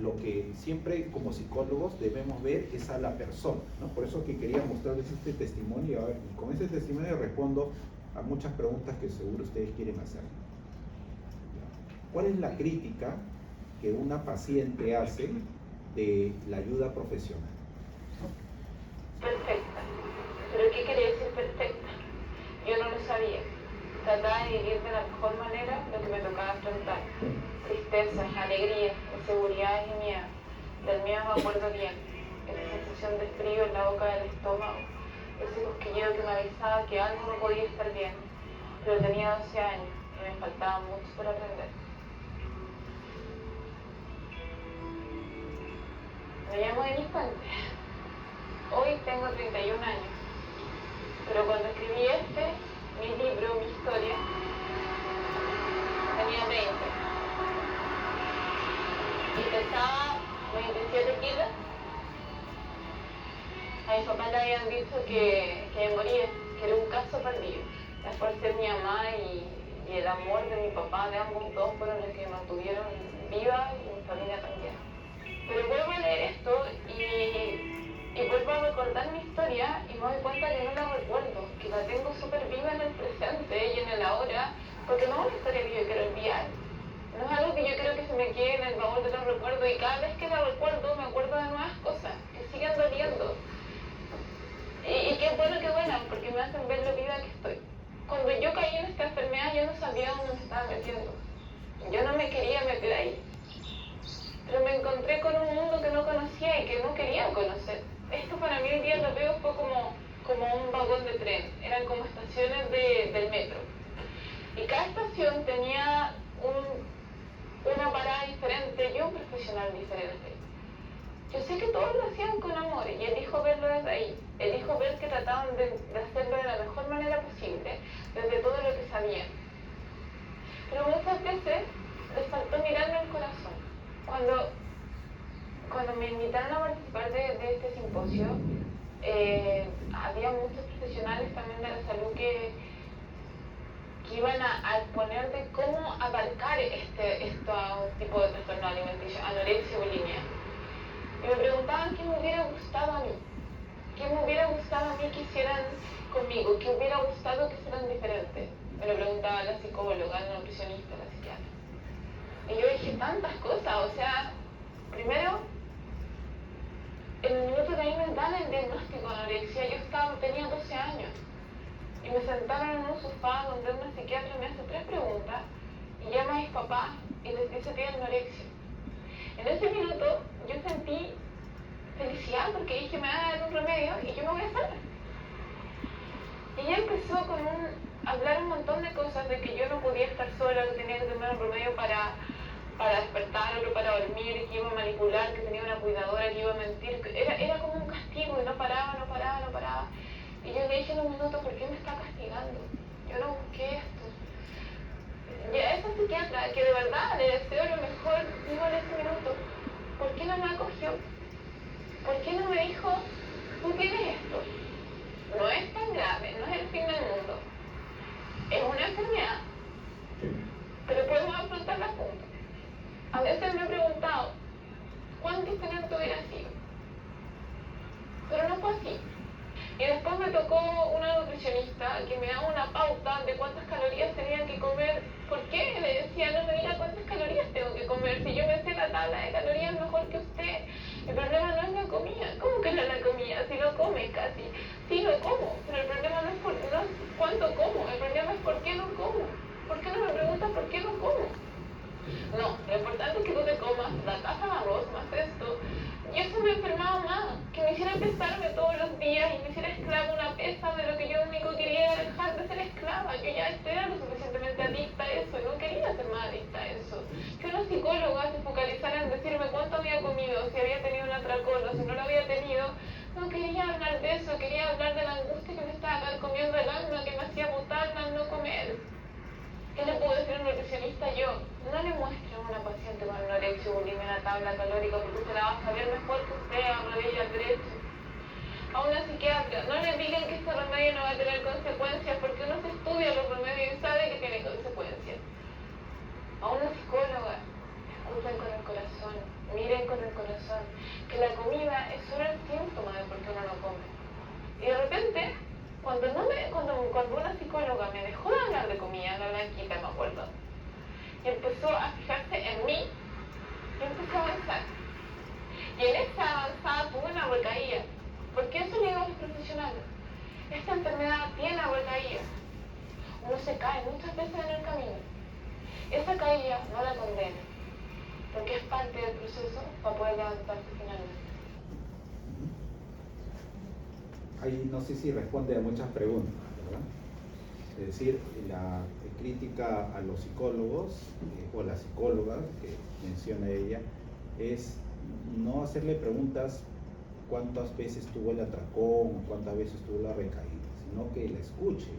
Lo que siempre como psicólogos debemos ver es a la persona, ¿no? Por eso que quería mostrarles este testimonio y con ese testimonio respondo a muchas preguntas que seguro ustedes quieren hacer. ¿Cuál es la crítica que una paciente hace de la ayuda profesional? Perfecta. ¿Pero qué quería decir perfecta? Yo no lo sabía. Trataba de vivir de la mejor manera lo que me tocaba enfrentar. Tristezas, alegrías, inseguridades y miedo. Del miedo me acuerdo bien. Esa sensación de frío en la boca del estómago. Ese cosquilleo que me avisaba que algo no podía estar bien. Pero tenía 12 años y me faltaba mucho por aprender. Me llamo Denise Puente. Hoy tengo 31 años. Pero cuando escribí mi libro, mi historia, tenía 20. Y pesaba 27 kilos. A mi papá le habían dicho que me moría, que era un caso perdido. La fuerza de mi mamá y el amor de mi papá, de ambos dos, fueron los que me mantuvieron viva y mi familia también. Pero vuelvo a leer esto y vuelvo a recordar mi historia y me doy cuenta que no la recuerdo, que la tengo súper viva en el presente y en el ahora, porque no es una historia que yo quiero enviar. No es algo que yo quiero que se me quede en el baúl de los recuerdos y cada vez que la recuerdo me acuerdo de nuevas cosas que siguen doliendo. Y qué bueno que buenas, porque me hacen ver lo viva que estoy. Cuando yo caí en esta enfermedad yo no sabía dónde me estaba metiendo. Yo no me quería meter ahí. Pero me encontré con un mundo que no conocía y que no quería conocer. Esto para mí hoy día lo veo fue como un vagón de tren. Eran como estaciones del metro. Y cada estación tenía una parada diferente y un profesional diferente. Yo sé que todos lo hacían con amor y elijo verlo desde ahí. Elijo ver que trataban de hacerlo de la mejor manera posible, desde todo lo que sabían. Pero muchas veces les faltó mirarme el corazón. Cuando me invitaron a participar de este simposio, había muchos profesionales también de la salud que iban a exponer de cómo abarcar este tipo de trastorno alimenticio, anorexia, bulimia. Y me preguntaban qué me hubiera gustado a mí, qué me hubiera gustado a mí que hicieran conmigo, qué hubiera gustado que fueran diferentes. Me lo preguntaba la psicóloga, la nutricionista, la psiquiatra. Y yo dije tantas cosas, o sea, primero, en el minuto que a mí me dan el diagnóstico de anorexia, tenía 12 años. Y me sentaron en un sofá donde una psiquiatra me hace 3 preguntas y llama a mis papás y les dice que hay anorexia. En ese minuto yo sentí felicidad porque dije me van a dar un remedio y yo me voy a sanar. Y ella empezó con hablar un montón de cosas, de que yo no podía estar sola, que tenía que tomar un remedio para despertarlo, para dormir, que iba a manipular, que tenía una cuidadora, que iba a mentir. Era como un castigo y no paraba. Y yo le dije en un minuto, ¿por qué me está castigando? Yo no busqué esto. Y a esa psiquiatra, que de verdad le deseo lo mejor, digo en ese minuto, ¿por qué no me acogió? ¿Por qué no me dijo, tú tienes esto? No es tan grave, no es el fin del mundo. Es una enfermedad, pero podemos afrontarla juntos. A veces me he preguntado, ¿cuán diferente hubiera sido? Pero no fue así. Y después me tocó una nutricionista que me daba una pauta de cuántas calorías tenía que comer. ¿Por qué? Le decía, no me diga cuántas calorías tengo que comer. Si yo me sé la tabla de calorías mejor que usted. El problema no es la comida. ¿Cómo que no es la comida? Si lo come casi. Sí lo como, pero el problema no es cuánto como. El problema es por qué no como. ¿Por qué no me preguntas por qué no como? No, lo importante es que tú te comas la taza de arroz más esto. Y eso me enfermaba más, que me hiciera pesarme todos los días y me hiciera esclava una pesa de lo que yo único quería era dejar de ser esclava. Yo ya era lo suficientemente adicta a eso y no quería ser más adicta a eso. Que una psicóloga se focalizara en decirme cuánto había comido, si había tenido un atracón o si no lo había tenido, no quería hablar de eso, quería hablar de la angustia que me estaba comiendo el alma, que me hacía botarla al no comer. ¿Qué le puedo decir a un nutricionista yo? No le muestren a una paciente con anorexia o bulimia una tabla calórica porque se la va a saber mejor que usted a rodilla derecha. A una psiquiatra, no le digan que este remedio no va a tener consecuencias porque uno se estudia los remedios y sabe que tiene consecuencias. A una psicóloga, escuchen con el corazón, miren con el corazón, que la comida es solo el síntoma de por qué uno no come. Y de repente, cuando una psicóloga me dejó de hablar de comida, la blanquita me acuerdo, y empezó a fijarse en mí, yo empecé a avanzar. Y en esa avanzada tuve una recaída, porque eso le digo a los profesionales. Esta enfermedad tiene recaída. Uno se cae muchas veces en el camino. Esa caída no la condena, porque es parte del proceso para poder levantarse finalmente. Ahí no sé si responde a muchas preguntas, ¿verdad? Es decir, la crítica a los psicólogos o la psicóloga que menciona ella es no hacerle preguntas cuántas veces tuvo el atracón o cuántas veces tuvo la recaída, sino que la escuche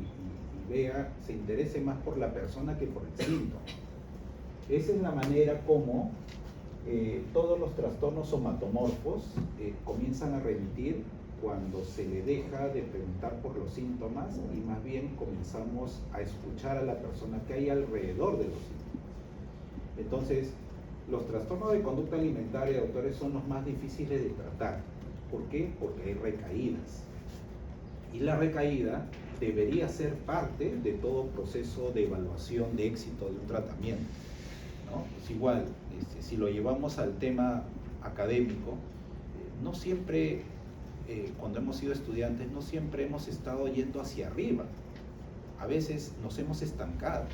y vea, se interese más por la persona que por el síntoma. Esa es la manera como todos los trastornos somatomorfos comienzan a remitir cuando se le deja de preguntar por los síntomas y más bien comenzamos a escuchar a la persona que hay alrededor de los síntomas. Entonces, los trastornos de conducta alimentaria, doctores, son los más difíciles de tratar. ¿Por qué? Porque hay recaídas. Y la recaída debería ser parte de todo proceso de evaluación de éxito de un tratamiento, ¿no? Es igual, si lo llevamos al tema académico, no siempre... cuando hemos sido estudiantes no siempre hemos estado yendo hacia arriba, a veces nos hemos estancado,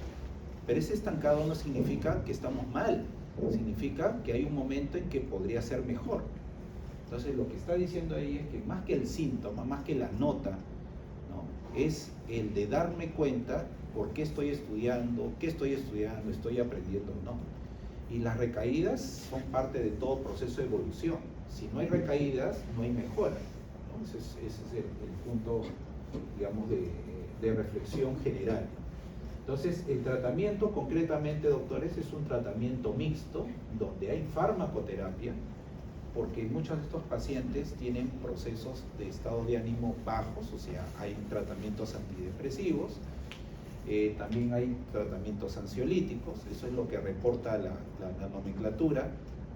pero ese estancado no significa que estamos mal, significa que hay un momento en que podría ser mejor. Entonces lo que está diciendo ahí es que más que el síntoma, más que la nota, ¿no? Es el de darme cuenta por qué estoy estudiando, estoy aprendiendo o no. Y las recaídas son parte de todo proceso de evolución. Si no hay recaídas, no hay mejora. Ese es el punto, digamos, de reflexión general. Entonces, el tratamiento concretamente, doctores, es un tratamiento mixto donde hay farmacoterapia, porque muchos de estos pacientes tienen procesos de estado de ánimo bajos, o sea, hay tratamientos antidepresivos, también hay tratamientos ansiolíticos, eso es lo que reporta la nomenclatura.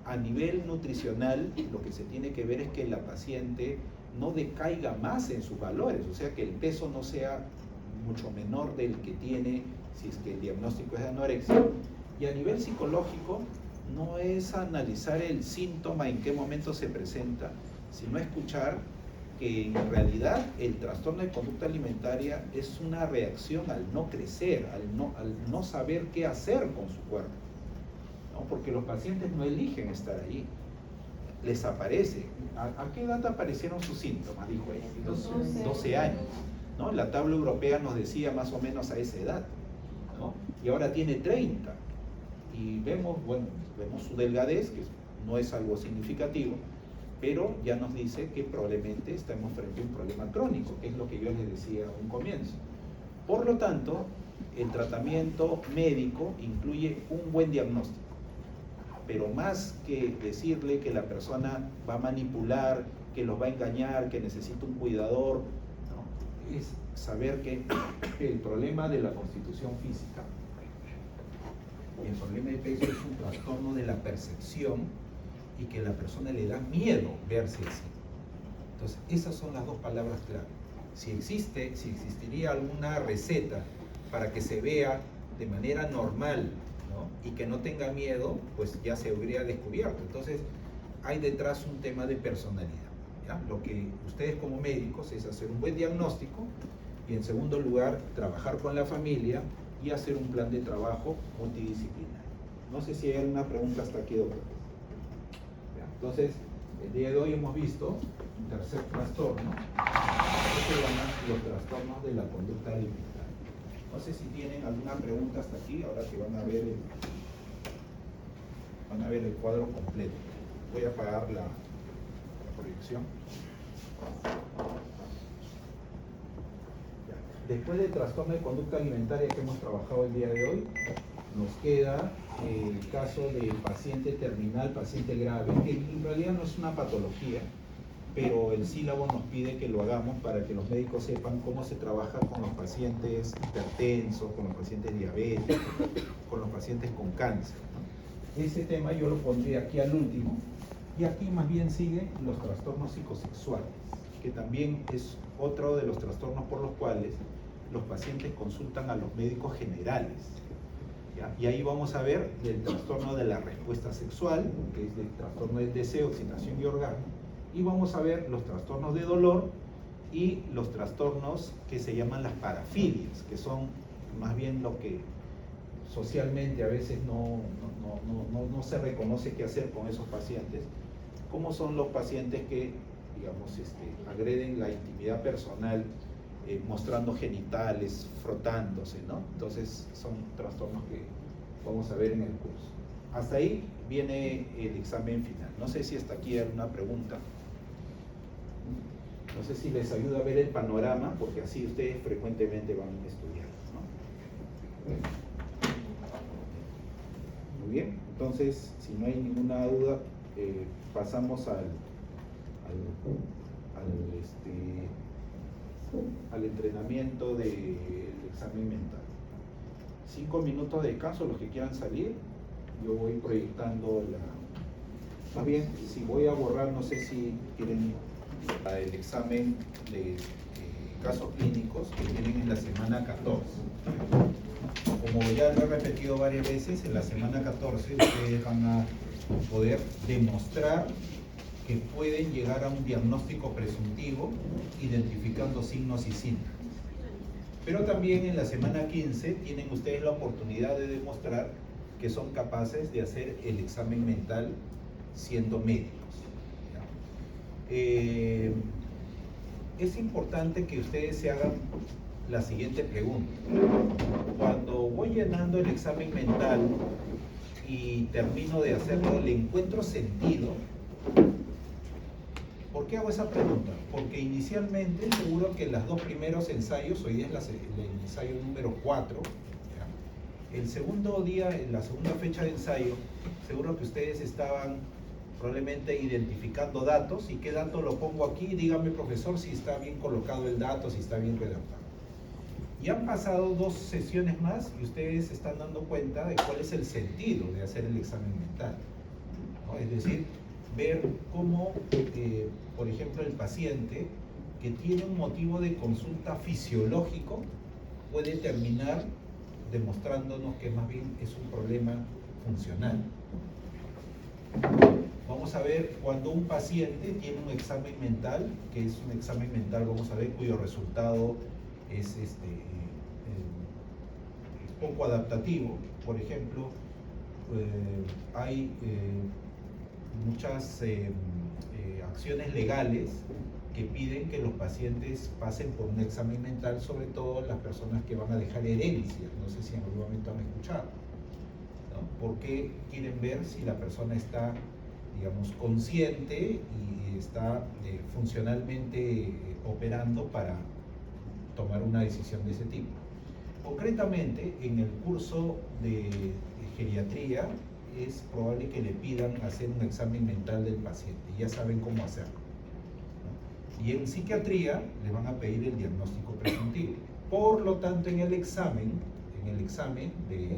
A nivel nutricional, lo que se tiene que ver es que la paciente no decaiga más en sus valores, o sea que el peso no sea mucho menor del que tiene si es que el diagnóstico es de anorexia. Y a nivel psicológico no es analizar el síntoma en qué momento se presenta, sino escuchar que en realidad el trastorno de conducta alimentaria es una reacción al no crecer, al no saber qué hacer con su cuerpo, ¿no? Porque los pacientes no eligen estar ahí. les aparece. ¿A qué edad aparecieron sus síntomas? Dijo ella. 12 años. ¿No? La tabla europea nos decía más o menos a esa edad, ¿no? Y ahora tiene 30. Y vemos su delgadez, que no es algo significativo, pero ya nos dice que probablemente estamos frente a un problema crónico, que es lo que yo les decía a un comienzo. Por lo tanto, el tratamiento médico incluye un buen diagnóstico. Pero más que decirle que la persona va a manipular, que los va a engañar, que necesita un cuidador, ¿no? Es saber que el problema de la constitución física, el problema de peso es un trastorno de la percepción y que a la persona le da miedo verse así. Entonces, esas son las dos palabras clave. Si existiría alguna receta para que se vea de manera normal, ¿no? Y que no tenga miedo, pues ya se habría descubierto. Entonces, hay detrás un tema de personalidad, ¿ya? Lo que ustedes como médicos es hacer un buen diagnóstico y, en segundo lugar, trabajar con la familia y hacer un plan de trabajo multidisciplinario. No sé si hay alguna pregunta hasta aquí, doctor. ¿Ya? Entonces, el día de hoy hemos visto un tercer trastorno, que se llama los trastornos de la conducta alimentaria. No sé si tienen alguna pregunta hasta aquí, ahora que van a ver el cuadro completo. Voy a apagar la proyección. Ya. Después del trastorno de conducta alimentaria que hemos trabajado el día de hoy, nos queda el caso de paciente terminal, paciente grave, que en realidad no es una patología, pero el sílabo nos pide que lo hagamos para que los médicos sepan cómo se trabaja con los pacientes hipertensos, con los pacientes diabéticos, con los pacientes con cáncer, ¿no? Ese tema yo lo pondría aquí al último, y aquí más bien siguen los trastornos psicosexuales, que también es otro de los trastornos por los cuales los pacientes consultan a los médicos generales, ¿ya? Y ahí vamos a ver el trastorno de la respuesta sexual, que es el trastorno del deseo, excitación y orgasmo, y vamos a ver los trastornos de dolor y los trastornos que se llaman las parafilias, que son más bien lo que socialmente a veces no se reconoce qué hacer con esos pacientes, como son los pacientes que, digamos, agreden la intimidad personal mostrando genitales, frotándose, ¿no? Entonces son trastornos que vamos a ver en el curso. Hasta ahí viene el examen final. No sé si hasta aquí hay alguna pregunta. No sé si les ayuda a ver el panorama, porque así ustedes frecuentemente van a estudiar, ¿no? Muy bien, entonces, si no hay ninguna duda, pasamos al entrenamiento del examen mental. 5 minutos de descanso, los que quieran salir. Yo voy proyectando más bien, si voy a borrar, no sé si quieren el examen de casos clínicos que tienen en la semana 14. Como ya lo he repetido varias veces, en la semana 14 ustedes van a poder demostrar que pueden llegar a un diagnóstico presuntivo identificando signos y síntomas. Pero también en la semana 15 tienen ustedes la oportunidad de demostrar que son capaces de hacer el examen mental siendo médicos. Es importante que ustedes se hagan la siguiente pregunta. Cuando voy llenando el examen mental y termino de hacerlo, ¿le encuentro sentido? ¿Por qué hago esa pregunta? Porque inicialmente seguro que los 2 primeros ensayos, hoy es el ensayo número 4, ¿ya? El segundo día, en la segunda fecha de ensayo, seguro que ustedes estaban probablemente identificando datos. ¿Y qué dato lo pongo aquí? Dígame, profesor, si está bien colocado el dato, si está bien redactado. Y han pasado 2 sesiones más y ustedes se están dando cuenta de cuál es el sentido de hacer el examen mental, ¿no? Es decir, ver cómo, por ejemplo, el paciente que tiene un motivo de consulta fisiológico puede terminar demostrándonos que más bien es un problema funcional. Vamos a ver cuando un paciente tiene un examen mental, que es un examen mental, vamos a ver, cuyo resultado es poco adaptativo. Por ejemplo, hay muchas acciones legales que piden que los pacientes pasen por un examen mental, sobre todo las personas que van a dejar herencias. No sé si en algún momento han escuchado, ¿no? Porque quieren ver si la persona está, digamos, consciente y está funcionalmente operando para tomar una decisión de ese tipo. Concretamente, en el curso de geriatría es probable que le pidan hacer un examen mental del paciente, ya saben cómo hacerlo, ¿no? Y en psiquiatría le van a pedir el diagnóstico presuntivo. Por lo tanto, en el examen de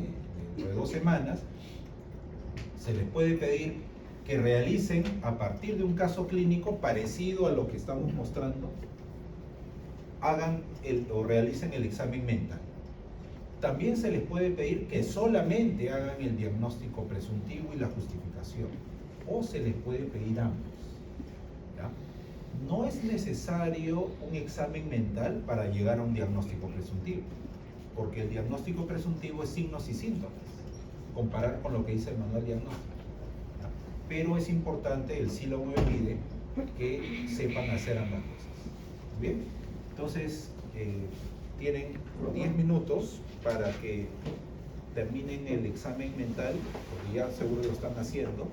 2 semanas, se les puede pedir que realicen, a partir de un caso clínico parecido a lo que estamos mostrando, realicen el examen mental. También se les puede pedir que solamente hagan el diagnóstico presuntivo y la justificación, o se les puede pedir ambos, ¿ya? No es necesario un examen mental para llegar a un diagnóstico presuntivo, porque el diagnóstico presuntivo es signos y síntomas, comparar con lo que dice el manual diagnóstico, ¿ya? Pero es importante, el sílabo me pide que sepan hacer ambas cosas. Bien, entonces tienen 10 minutos para que terminen el examen mental, porque ya seguro lo están haciendo,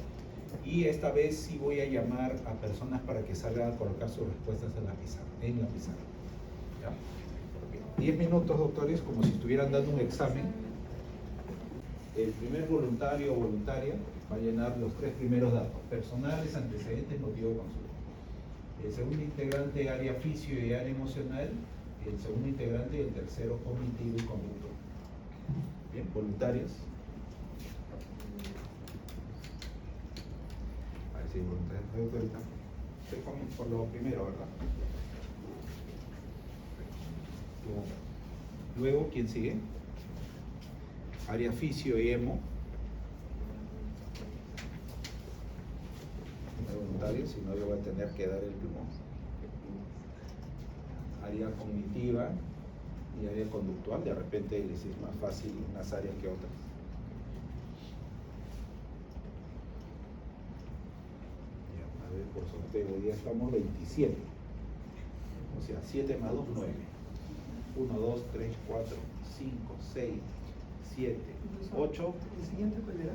y esta vez sí voy a llamar a personas para que salgan a colocar sus respuestas en la pizarra. ¿Ya? 10 minutos, doctores, como si estuvieran dando un examen. El primer voluntario o voluntaria va a llenar los 3 primeros datos: personales, antecedentes, motivo de consulta. El segundo integrante, área fisio y área emocional. El segundo integrante y el tercero, cognitivo y conductual. Bien, voluntarios. A ver si voluntarios me doy cuenta. Usted comienza por lo primero, ¿verdad? Luego, ¿quién sigue? Área fisio y emo. No hay voluntarios, si no yo voy a tener que dar el plumón. Área cognitiva y área conductual, de repente les es más fácil unas áreas que otras. Ya, a ver, por sorteo, hoy día estamos 27, o sea, 7 más 2, 9. 1, 2, 3, 4, 5, 6, 7, 8. ¿El siguiente cuál era?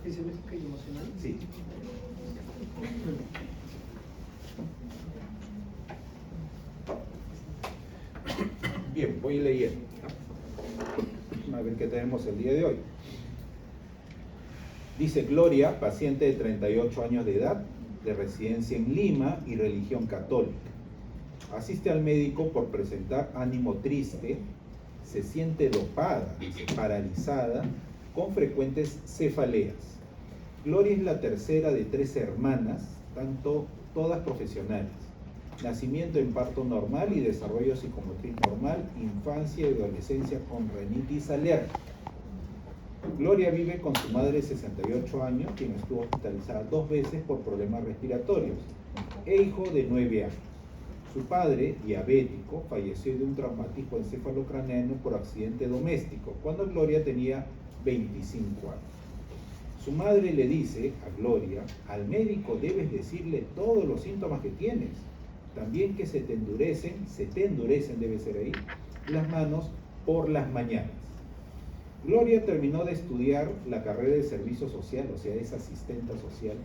¿Fisiológica y emocional? Sí. Bien, voy leyendo. A ver qué tenemos el día de hoy. Dice Gloria, paciente de 38 años de edad, de residencia en Lima y religión católica. Asiste al médico por presentar ánimo triste, se siente dopada, dice, paralizada, con frecuentes cefaleas. Gloria es la tercera de 3 hermanas, todas profesionales. Nacimiento en parto normal y desarrollo psicomotriz normal, infancia y adolescencia con rinitis alérgica. Gloria vive con su madre de 68 años, quien estuvo hospitalizada 2 veces por problemas respiratorios, e hijo de 9 años. Su padre, diabético, falleció de un traumatismo encefalocraneano por accidente doméstico, cuando Gloria tenía 25 años. Su madre le dice a Gloria: al médico debes decirle todos los síntomas que tienes. También que se te endurecen, debe ser ahí, las manos por las mañanas. Gloria terminó de estudiar la carrera de servicio social, o sea, es asistenta social,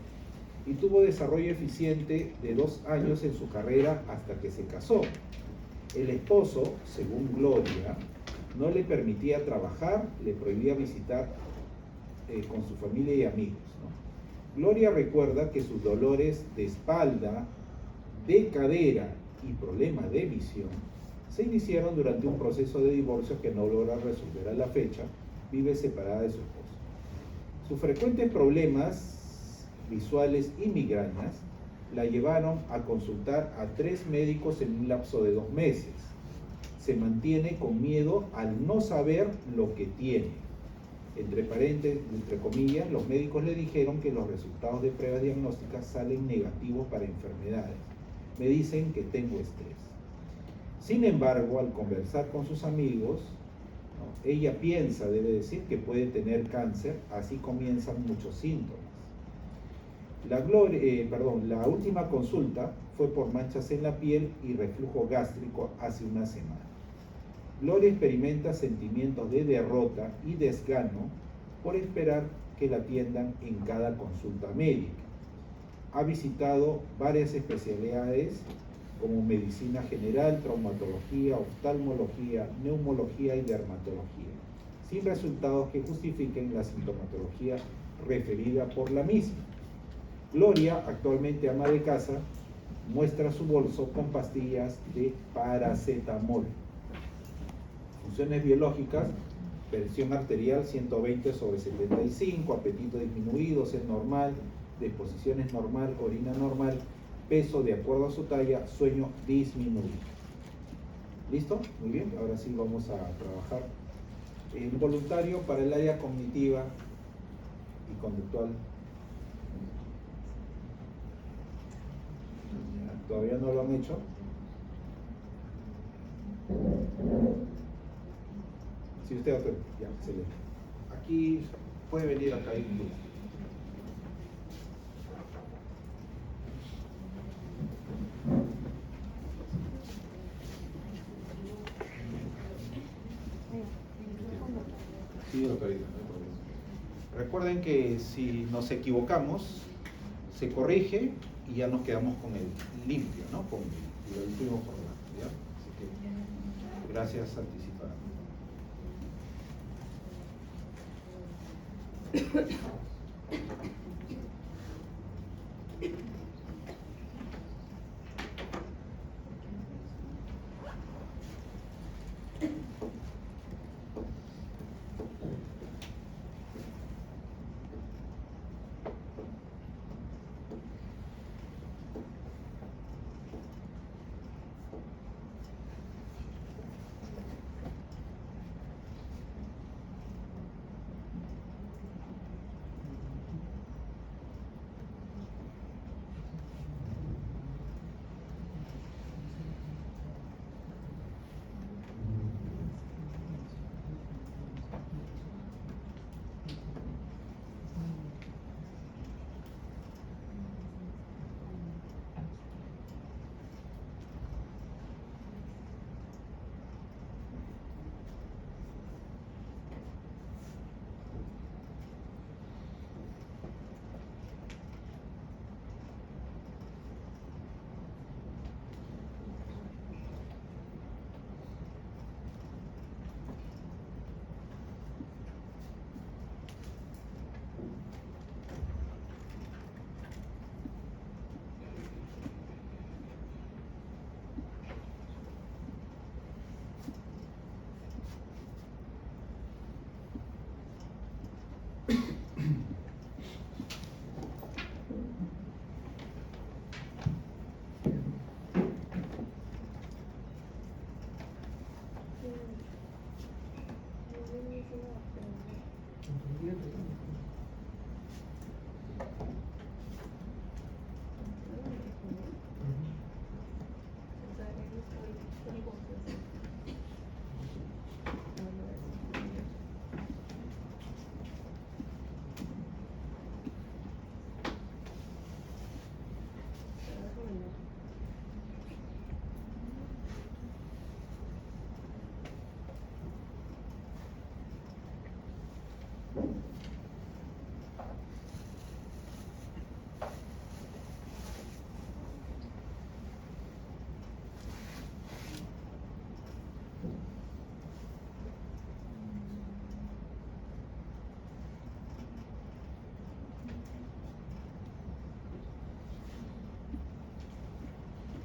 y tuvo desarrollo eficiente de 2 años en su carrera hasta que se casó. El esposo, según Gloria, no le permitía trabajar, le prohibía visitar con su familia y amigos, ¿no? Gloria recuerda que sus dolores de espalda, de cadera y problemas de visión se iniciaron durante un proceso de divorcio que no logra resolver a la fecha. Vive separada de su esposo. Sus frecuentes problemas visuales y migrañas la llevaron a consultar a 3 médicos en un lapso de 2 meses. Se mantiene con miedo al no saber lo que tiene. Entre paréntesis, entre comillas, los médicos le dijeron que los resultados de pruebas diagnósticas salen negativos para enfermedades. Me dicen que tengo estrés. Sin embargo, al conversar con sus amigos, ¿no?, ella piensa, debe decir, que puede tener cáncer. Así comienzan muchos síntomas. La última consulta fue por manchas en la piel y reflujo gástrico hace una semana. Gloria experimenta sentimientos de derrota y desgano por esperar que la atiendan en cada consulta médica. Ha visitado varias especialidades como medicina general, traumatología, oftalmología, neumología y dermatología, sin resultados que justifiquen la sintomatología referida por la misma. Gloria, actualmente ama de casa, muestra su bolso con pastillas de paracetamol. Funciones biológicas: presión arterial 120/75, apetito disminuido, sed normal, disposición es normal, orina normal, peso de acuerdo a su talla, sueño disminuido. ¿Listo? Muy bien, ahora sí vamos a trabajar. El voluntario para el área cognitiva y conductual. ¿Todavía no lo han hecho? Si usted ya, excelente. Aquí puede venir acá hay un grupo. Sí, doctorita, no hay problema. Recuerden que si nos equivocamos, se corrige y ya nos quedamos con el limpio, ¿no? Con el último programa, ¿ya? Así que gracias anticipadamente.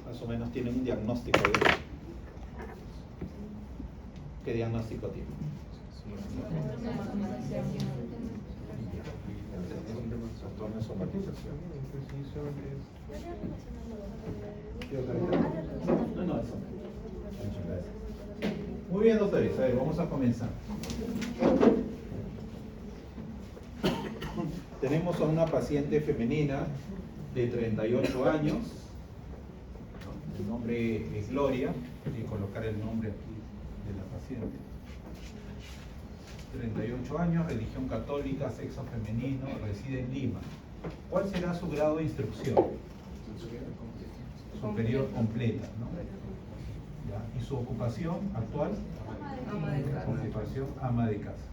Más o menos tienen un diagnóstico de eso. ¿Qué diagnóstico tiene? Trastorno de somatización. No, eso. Muchas gracias. Muy bien, doctores. A ver, vamos a comenzar. Tenemos a una paciente femenina de 38 años. El nombre es Gloria. Voy a colocar el nombre aquí de la paciente. 38 años, religión católica, sexo femenino, reside en Lima. ¿Cuál será su grado de instrucción? Superior completa, ¿no? ¿Ya? ¿Y su ocupación actual? Ama de casa. Ocupación ama de casa.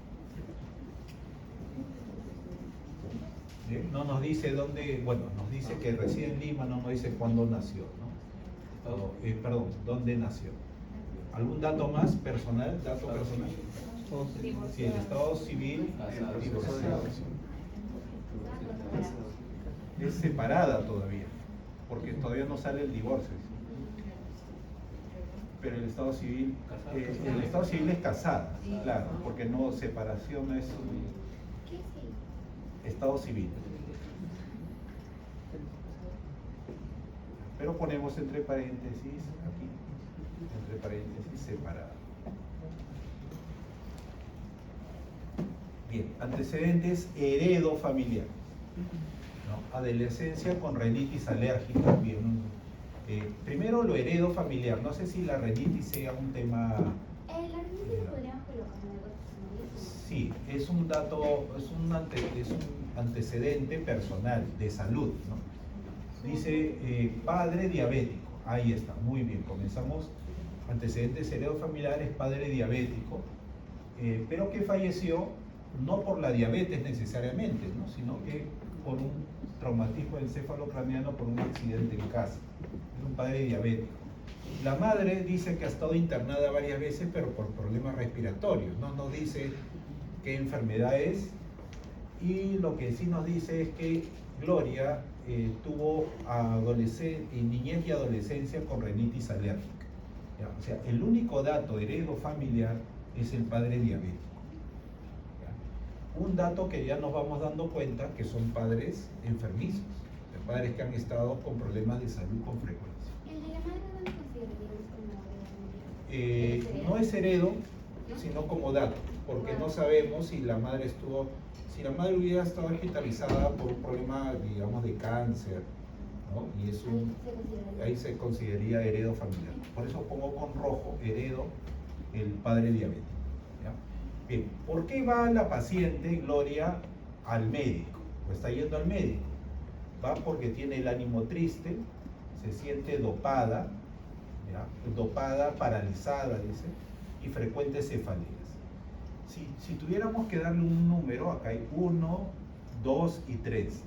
Bien, no nos dice dónde, bueno, nos dice que reside en Lima, no nos dice cuándo nació, ¿no? Perdón, dónde nació. ¿Algún dato más personal? ¿Dato personal? Sí, el estado civil, divorciado. Es separada todavía, porque todavía no sale el divorcio. Pero el estado civil es casada, claro, porque no, separación es un estado civil. Pero ponemos entre paréntesis aquí, entre paréntesis separada. Bien, antecedentes heredo familiar. ¿No? Adolescencia con rinitis alérgica. Bien. Primero lo heredo familiar. No sé si la rinitis sea un tema. La rinitis podríamos colocar en algo. Sí, es un dato, es un antecedente personal de salud, ¿no? Dice padre diabético. Ahí está, muy bien. Comenzamos. Antecedentes heredo familiares, padre diabético, pero que falleció no por la diabetes necesariamente, ¿no? Sino que por un traumatismo encefalocraniano por un accidente en casa. Es un padre diabético. La madre dice que ha estado internada varias veces, pero por problemas respiratorios. No nos dice qué enfermedad es. Y lo que sí nos dice es que Gloria tuvo niñez y adolescencia con rinitis alérgica. ¿Ya? O sea, el único dato heredo familiar es el padre diabético. Un dato que ya nos vamos dando cuenta que son padres enfermizos, padres que han estado con problemas de salud con frecuencia. ¿El de la madre no lo consideraríamos como heredo? No es heredo, sino como dato, porque no sabemos si la madre hubiera estado hospitalizada por un problema, digamos, de cáncer, ¿no? Y eso ahí se consideraría heredo familiar. Por eso pongo con rojo, heredo, el padre diabético. ¿Ya? Bien, ¿por qué va la paciente Gloria al médico? O está yendo al médico. Va porque tiene el ánimo triste, se siente dopada, ¿ya? Dopada, paralizada, dice, y frecuentes cefaleas. Si tuviéramos que darle un número, acá hay 1, 2 y 3.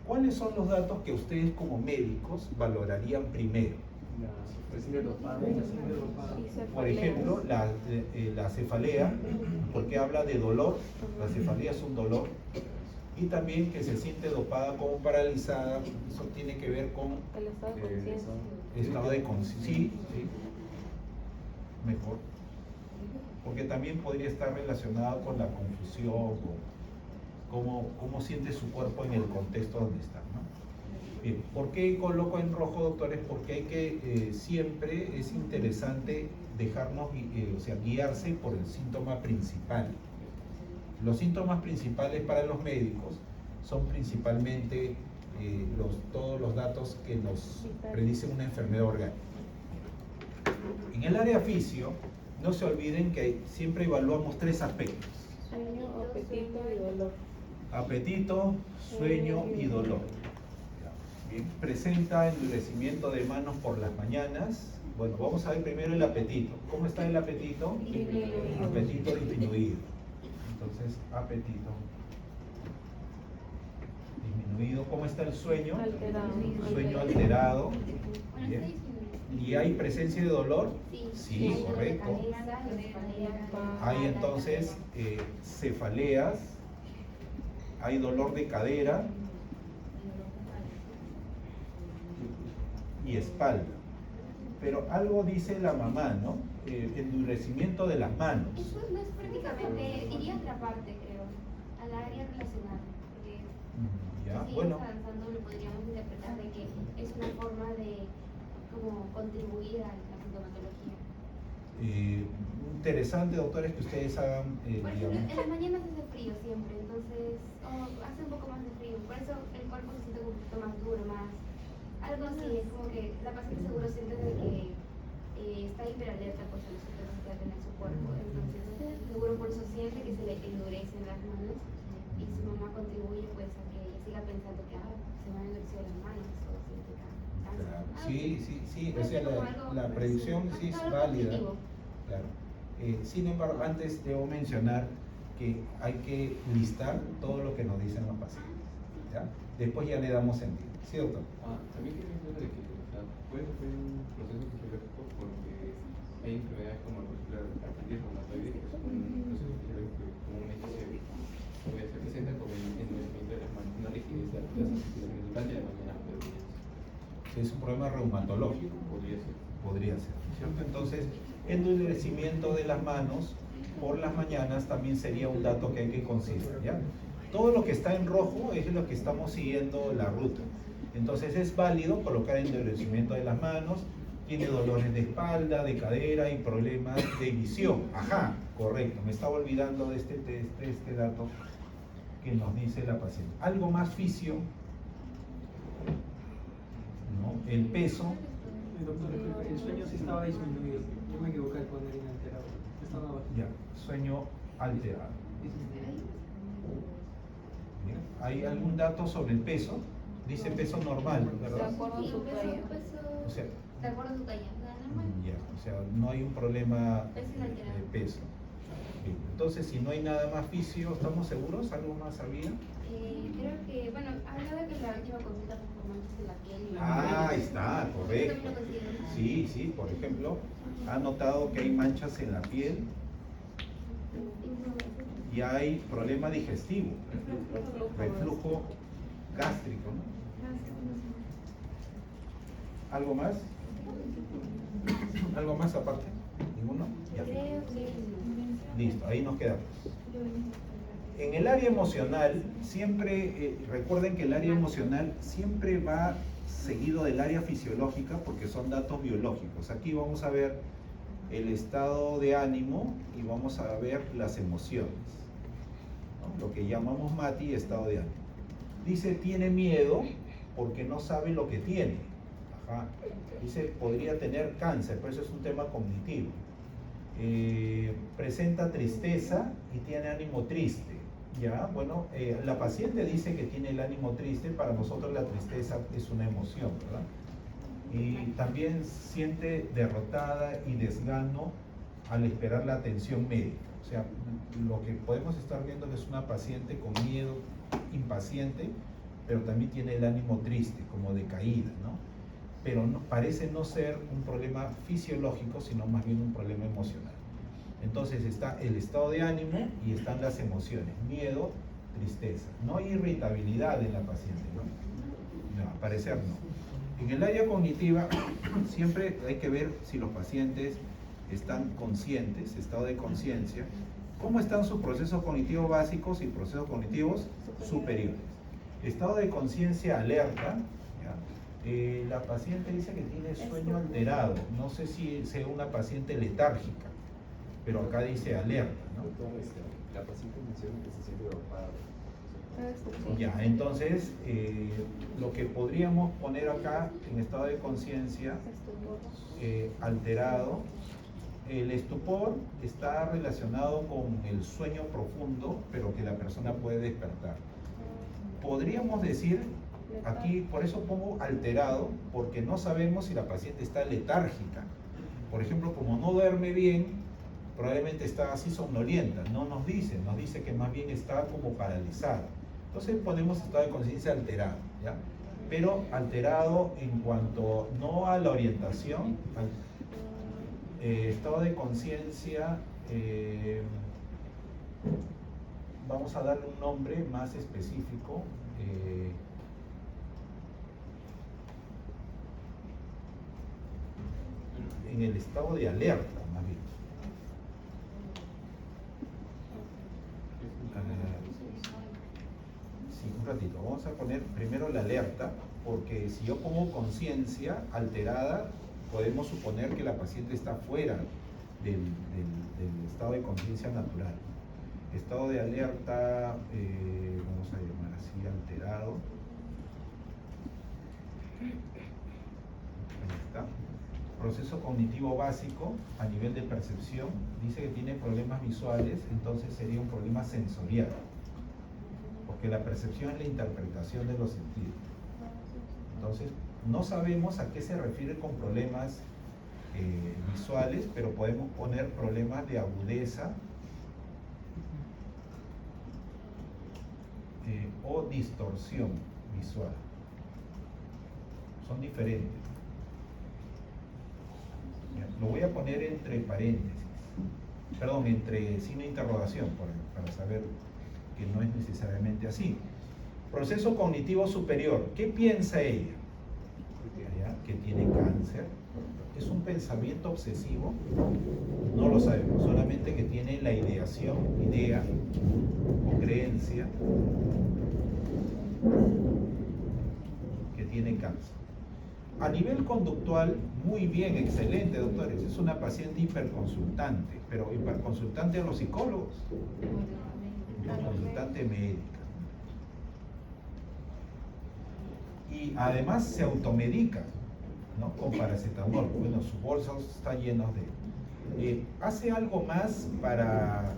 ¿Cuáles son los datos que ustedes como médicos valorarían primero? Por ejemplo, la cefalea, porque habla de dolor, la cefalea es un dolor, y también que se siente dopada como paralizada, eso tiene que ver con el estado de conciencia. Estado de conciencia, sí, mejor. Porque también podría estar relacionado con la confusión, con cómo siente su cuerpo en el contexto donde está, ¿no? Bien, ¿por qué coloco en rojo, doctores? Porque hay que, siempre es interesante dejarnos, guiarse por el síntoma principal. Los síntomas principales para los médicos son principalmente todos los datos que nos predicen una enfermedad orgánica. En el área fisio, no se olviden que siempre evaluamos 3 aspectos. Sueño, apetito y dolor. Apetito, sueño y dolor. Bien, presenta endurecimiento de manos por las mañanas. Bueno, vamos a ver primero el apetito. ¿Cómo está el apetito? Disminuido. Apetito disminuido. Entonces, apetito disminuido. ¿Cómo está el sueño? Alterado. Sueño alterado. Bien. ¿Y hay presencia de dolor? Sí, correcto. Hay entonces cefaleas, hay dolor de cadera y espalda. Pero algo dice la mamá, ¿no? Endurecimiento de las manos. Eso no es prácticamente, iría a otra parte, creo, al área relacional. Porque Ya, si bueno. seguimos avanzando, lo podríamos interpretar de que es una forma de como contribuir a la sintomatología. Interesante, doctores, que ustedes hagan, Por ejemplo, digamos. en las mañanas hace frío siempre, entonces hace un poco más de frío, por eso el cuerpo se siente un poquito más duro, más algo así, es como que la paciente seguro siente de que está hiperalerta por los síntomas que va a tener su cuerpo, entonces seguro por eso siente que se le endurecen las manos y su mamá contribuye pues a que ella se siga pensando que se van a endurecer las manos o significa cáncer. Claro. Ah, Sí, puede o sea, ser como algo la predicción sí es algo válida. positivo. Claro. Sin embargo, antes debo mencionar que hay que listar todo lo que nos dicen los pacientes. ¿Ya? Después ya le damos sentido, ¿cierto? También quería decir de que puede ser un proceso fisiológico porque hay enfermedades como la artritis reumatoide, que es un proceso fisiológico comúnmente se presenta como endurecimiento de las manos, una rigidez de las articulaciones durante la mañana. Si es un problema reumatológico, podría ser, ¿cierto? Entonces, endurecimiento de las manos por las mañanas también sería un dato que hay que considerar, ¿ya? Todo lo que está en rojo es lo que estamos siguiendo la ruta. Entonces es válido colocar endurecimiento de las manos, tiene dolores de espalda, de cadera y problemas de visión. Ajá, correcto, me estaba olvidando de este dato que nos dice la paciente. Algo más fisio, ¿no? El peso. Doctor, el sueño sí estaba disminuido. Yo me equivoqué al poner inalterado. Estaba abajo. Ya, sueño alterado. Bien. ¿Hay algún dato sobre el peso? Dice peso normal, ¿verdad? De acuerdo a su talla. O sea, De acuerdo a su talla, normal. ya, o sea, no hay un problema Peso inalterado. de peso. Bien. Entonces, si no hay nada más fisio, ¿estamos seguros? ¿Algo más había? Creo que, bueno, hablaba que la última consulta fue por manchas en la piel. Ahí está, correcto. Sí, por ejemplo, ha notado que hay manchas en la piel y hay problema digestivo, reflujo gástrico, ¿no? ¿Algo más? ¿Algo más aparte? ¿Ninguno? Ya. Listo, ahí nos quedamos. En el área emocional, siempre, recuerden que el área emocional siempre va seguido del área fisiológica porque son datos biológicos. Aquí vamos a ver el estado de ánimo y vamos a ver las emociones, ¿no? Lo que llamamos Mati estado de ánimo. Dice, tiene miedo porque no sabe lo que tiene. Ajá. Dice, podría tener cáncer, pero eso es un tema cognitivo. Presenta tristeza y tiene ánimo triste. Ya, bueno, la paciente dice que tiene el ánimo triste, para nosotros la tristeza es una emoción, ¿verdad? Y también siente derrotada y desgano al esperar la atención médica. O sea, lo que podemos estar viendo es una paciente con miedo, impaciente, pero también tiene el ánimo triste, como decaída, ¿no? Pero no, parece no ser un problema fisiológico, sino más bien un problema emocional. Entonces está el estado de ánimo y están las emociones, miedo, tristeza. No hay irritabilidad en la paciente, ¿no? No, al parecer no. En el área cognitiva siempre hay que ver si los pacientes están conscientes, estado de conciencia, cómo están sus procesos cognitivos básicos y procesos cognitivos superiores. Estado de conciencia alerta, ¿ya? La paciente dice que tiene sueño alterado, no sé si sea una paciente letárgica, pero acá dice alerta, ¿no? La paciente menciona que se siente dopada. Ya, entonces lo que podríamos poner acá en estado de conciencia alterado, el estupor está relacionado con el sueño profundo, pero que la persona puede despertar. Podríamos decir, aquí por eso pongo alterado, porque no sabemos si la paciente está letárgica. Por ejemplo, como no duerme bien, probablemente está así somnolienta, no nos dice que más bien está como paralizada. Entonces ponemos estado de conciencia alterado, ¿ya? Pero alterado en cuanto no a la orientación, estado de conciencia, vamos a darle un nombre más específico. En el estado de alerta, más bien. Sí, un ratito. Vamos a poner primero la alerta, porque si yo pongo conciencia alterada, podemos suponer que la paciente está fuera del estado de conciencia natural. Estado de alerta, vamos a llamar así, alterado. Ahí está. Proceso cognitivo básico a nivel de percepción, dice que tiene problemas visuales, entonces sería un problema sensorial, porque la percepción es la interpretación de los sentidos. Entonces, no sabemos a qué se refiere con problemas visuales, pero podemos poner problemas de agudeza o distorsión visual. Son diferentes. Lo voy a poner entre paréntesis, perdón, entre signo de interrogación, para saber que no es necesariamente así. Proceso cognitivo superior. ¿Qué piensa ella? Que tiene cáncer. ¿Es un pensamiento obsesivo? No lo sabemos, solamente que tiene la ideación, idea o creencia que tiene cáncer. A nivel conductual, muy bien, excelente, doctores. Es una paciente hiperconsultante, pero hiperconsultante a los psicólogos, hiperconsultante médica. Y además se automedica, ¿no? Con paracetamol. Bueno, sus bolsos están llenos de... ¿Hace algo más para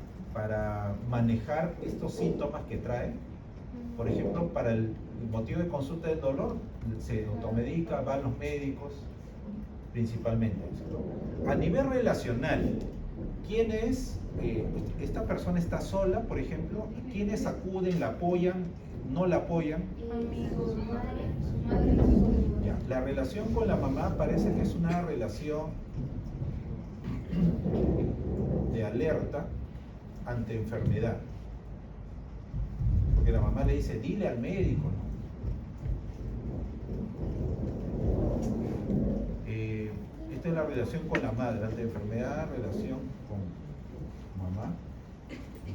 manejar estos síntomas que trae? Por ejemplo, para el motivo de consulta del dolor, se automedica, va a los médicos, principalmente. A nivel relacional, ¿quién es? Esta persona está sola, por ejemplo, ¿quiénes acuden, la apoyan, no la apoyan? Amigos, madre. Ya, la relación con la mamá parece que es una relación de alerta ante enfermedad. Porque la mamá le dice, dile al médico, ¿no? Esta es la relación con la madre, ante enfermedad, relación con mamá,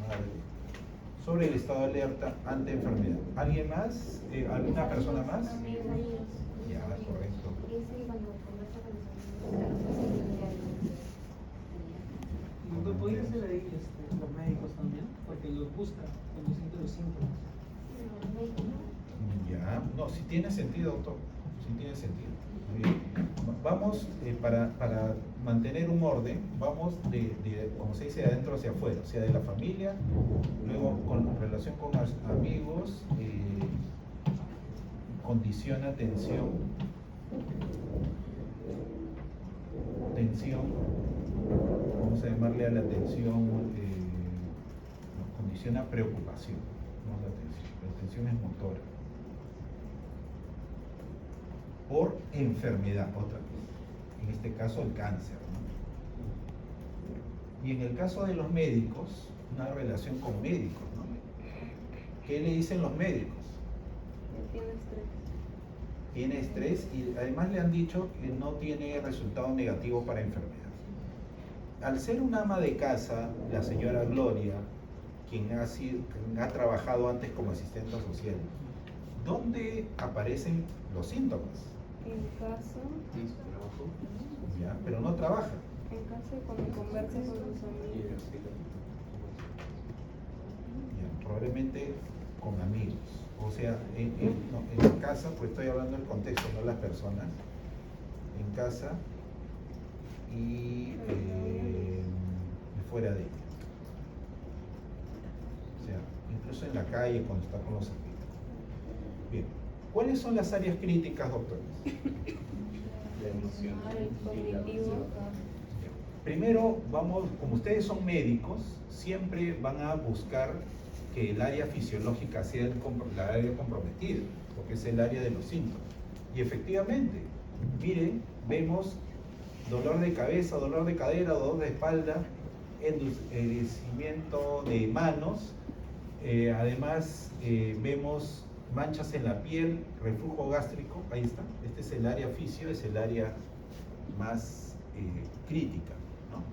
madre, sobre el estado de alerta ante enfermedad. ¿Alguien más? ¿Alguna persona más? Ya, correcto. Doctor, ¿podría ser ahí los médicos también? Porque los buscan cuando sienten los síntomas. Ya, no, si tiene sentido, doctor, si tiene sentido. Bien. Vamos, para mantener un orden, vamos como se dice, de adentro hacia afuera, o sea, de la familia, luego con relación con los amigos, condiciona tensión, vamos a llamarle a la tensión, condiciona preocupación, no la tensión es motora. Por enfermedad, otra vez, en este caso el cáncer, ¿no? Y en el caso de los médicos, una relación con médicos, ¿no? ¿Qué le dicen los médicos? Tiene estrés. Tiene estrés y además le han dicho que no tiene resultado negativo para enfermedad. Al ser una ama de casa, la señora Gloria, quien ha trabajado antes como asistente social, ¿dónde aparecen los síntomas? En casa. ¿En su trabajo? Ya, pero no trabaja. En casa cuando conversa con sus amigos. Ya, probablemente con amigos. O sea, en casa, pues estoy hablando del contexto, no las personas. En casa y fuera de ella. O sea, incluso en la calle cuando está con los amigos. Bien. ¿Cuáles son las áreas críticas, doctores? La emoción. Cognitivo. Primero, como ustedes son médicos, siempre van a buscar que el área fisiológica sea la área comprometida, porque es el área de los síntomas. Y efectivamente, miren, vemos dolor de cabeza, dolor de cadera, dolor de espalda, endurecimiento de manos, además vemos manchas en la piel, reflujo gástrico, ahí está. Este es el área fisio, es el área más crítica, ¿no?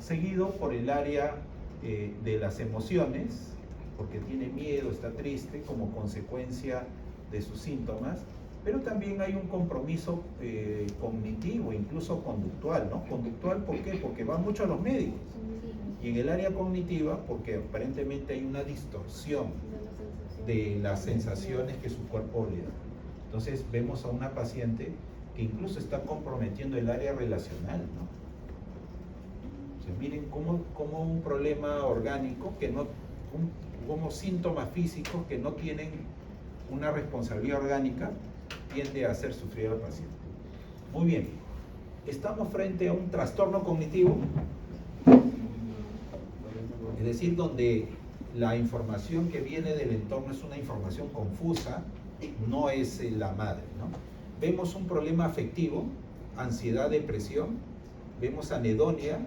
Seguido por el área de las emociones, porque tiene miedo, está triste como consecuencia de sus síntomas, pero también hay un compromiso cognitivo, incluso conductual, ¿no? Conductual, ¿por qué? Porque va mucho a los médicos. Y en el área cognitiva, porque aparentemente hay una distorsión de las sensaciones que su cuerpo le da. Entonces vemos a una paciente que incluso está comprometiendo el área relacional, ¿no? O sea, miren cómo un problema orgánico, que no, como síntomas físicos que no tienen una responsabilidad orgánica, tiende a hacer sufrir al paciente. Muy bien, estamos frente a un trastorno cognitivo, es decir, donde la información que viene del entorno es una información confusa, no es la madre, ¿no? Vemos un problema afectivo, ansiedad, depresión, vemos anedonia,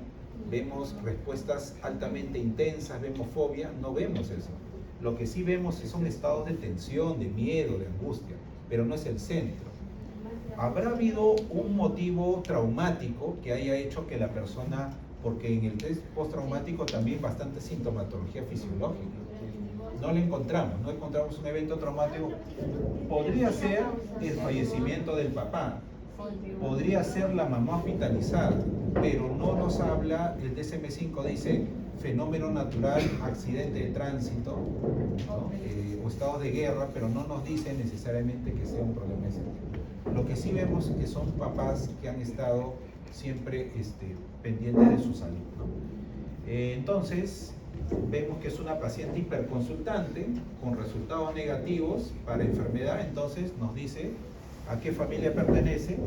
vemos respuestas altamente intensas, vemos fobia, no vemos eso. Lo que sí vemos son estados de tensión, de miedo, de angustia, pero no es el centro. ¿Habrá habido un motivo traumático que haya hecho que la persona, porque en el test postraumático también bastante sintomatología fisiológica, no le encontramos, no encontramos un evento traumático? Podría ser el fallecimiento del papá, podría ser la mamá hospitalizada, pero no nos habla, el DSM-5 dice fenómeno natural, accidente de tránsito, ¿no? O estados de guerra, pero no nos dice necesariamente que sea un problema de ese tipo. Lo que sí vemos es que son papás que han estado siempre pendientes de su salud, ¿no? Entonces, vemos que es una paciente hiperconsultante con resultados negativos para enfermedad, entonces nos dice a qué familia pertenece,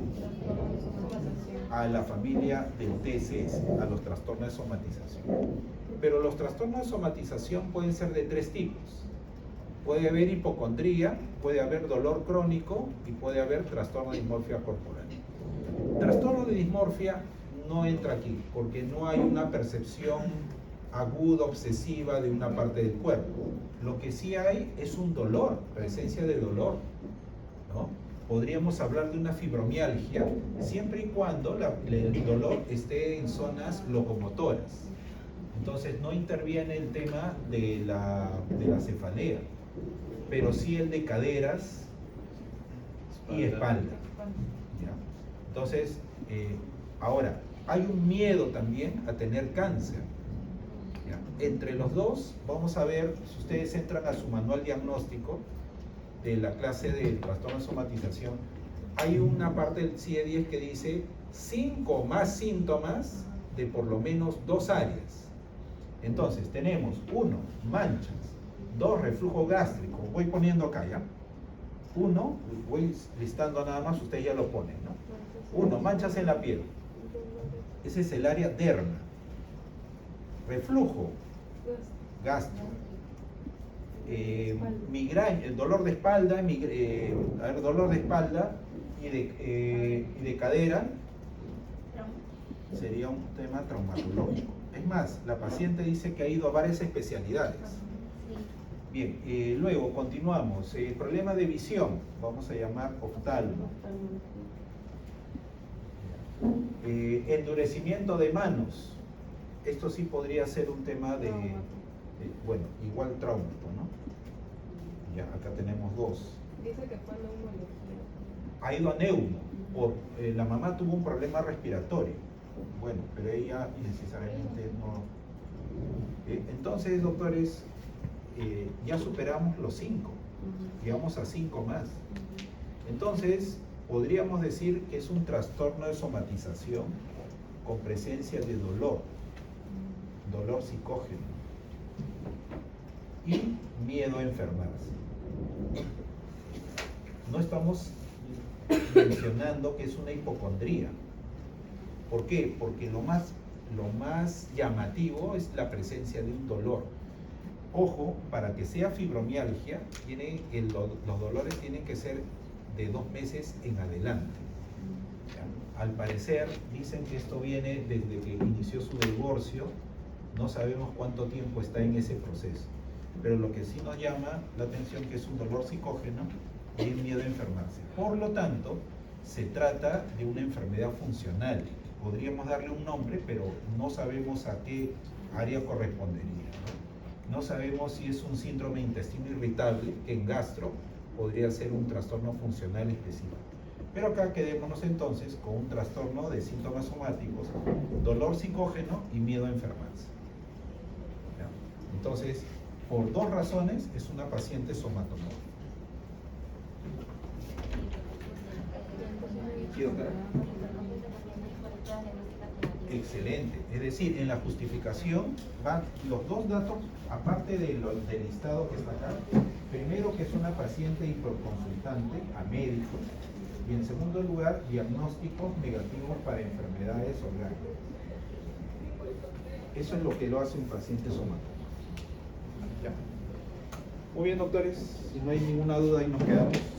a la familia del TSS, a los trastornos de somatización. Pero los trastornos de somatización pueden ser de tres tipos. Puede haber hipocondría, puede haber dolor crónico y puede haber trastorno de dismorfia corporal. Trastorno de dismorfia no entra aquí porque no hay una percepción aguda, obsesiva de una parte del cuerpo. Lo que sí hay es un dolor, presencia de dolor, ¿no? Podríamos hablar de una fibromialgia siempre y cuando el dolor esté en zonas locomotoras. Entonces no interviene el tema de la cefalea, pero sí el de caderas y espalda, ¿ya? Entonces, ahora, hay un miedo también a tener cáncer, ¿ya? Entre los dos, vamos a ver, si ustedes entran a su manual diagnóstico de la clase de trastorno de somatización, hay una parte del CIE-10 que dice 5 más síntomas de por lo menos 2 áreas. Entonces, tenemos 1, manchas, 2, reflujo gástrico, voy poniendo acá, ¿ya? 1, voy listando nada más, ustedes ya lo ponen, ¿no? 1, manchas en la piel, ese es el área derma. Reflujo gástrico, migraña, el dolor de espalda, dolor de espalda y de cadera, sería un tema traumatológico. Es más, la paciente dice que ha ido a varias especialidades. Bien, luego continuamos. Problema de visión, vamos a llamar oftalmo. Endurecimiento de manos. Esto sí podría ser un tema de bueno, igual traumático, ¿no? Ya, acá tenemos 2. Dice que fue neumología. Ha ido a neumo, la mamá tuvo un problema respiratorio. Bueno, pero ella necesariamente no. Entonces, doctores, ya superamos los 5, y vamos a 5 más. Entonces, podríamos decir que es un trastorno de somatización con presencia de dolor psicógeno y miedo a enfermarse. No estamos mencionando que es una hipocondría. ¿Por qué? Porque lo más llamativo es la presencia de un dolor. Ojo, para que sea fibromialgia, los dolores tienen que ser de 2 meses en adelante. ¿Ya? Al parecer, dicen que esto viene desde que inició su divorcio, no sabemos cuánto tiempo está en ese proceso. Pero lo que sí nos llama la atención que es un dolor psicógeno y el miedo a enfermarse. Por lo tanto, se trata de una enfermedad funcional. Podríamos darle un nombre, pero no sabemos a qué área correspondería, ¿no? No sabemos si es un síndrome de intestino irritable, que en gastro podría ser un trastorno funcional específico. Pero acá quedémonos entonces con un trastorno de síntomas somáticos, dolor psicógeno y miedo a enfermarse. ¿Ya? Entonces, por 2 razones es una paciente somatomórfica. Excelente. Es decir, en la justificación van los dos datos, aparte del listado que está acá. Primero, que es una paciente hiperconsultante a médicos. Y en segundo lugar, diagnósticos negativos para enfermedades orgánicas. Eso es lo que lo hace un paciente somatólogo. Ya. Muy bien, doctores. Si no hay ninguna duda, ahí nos quedamos.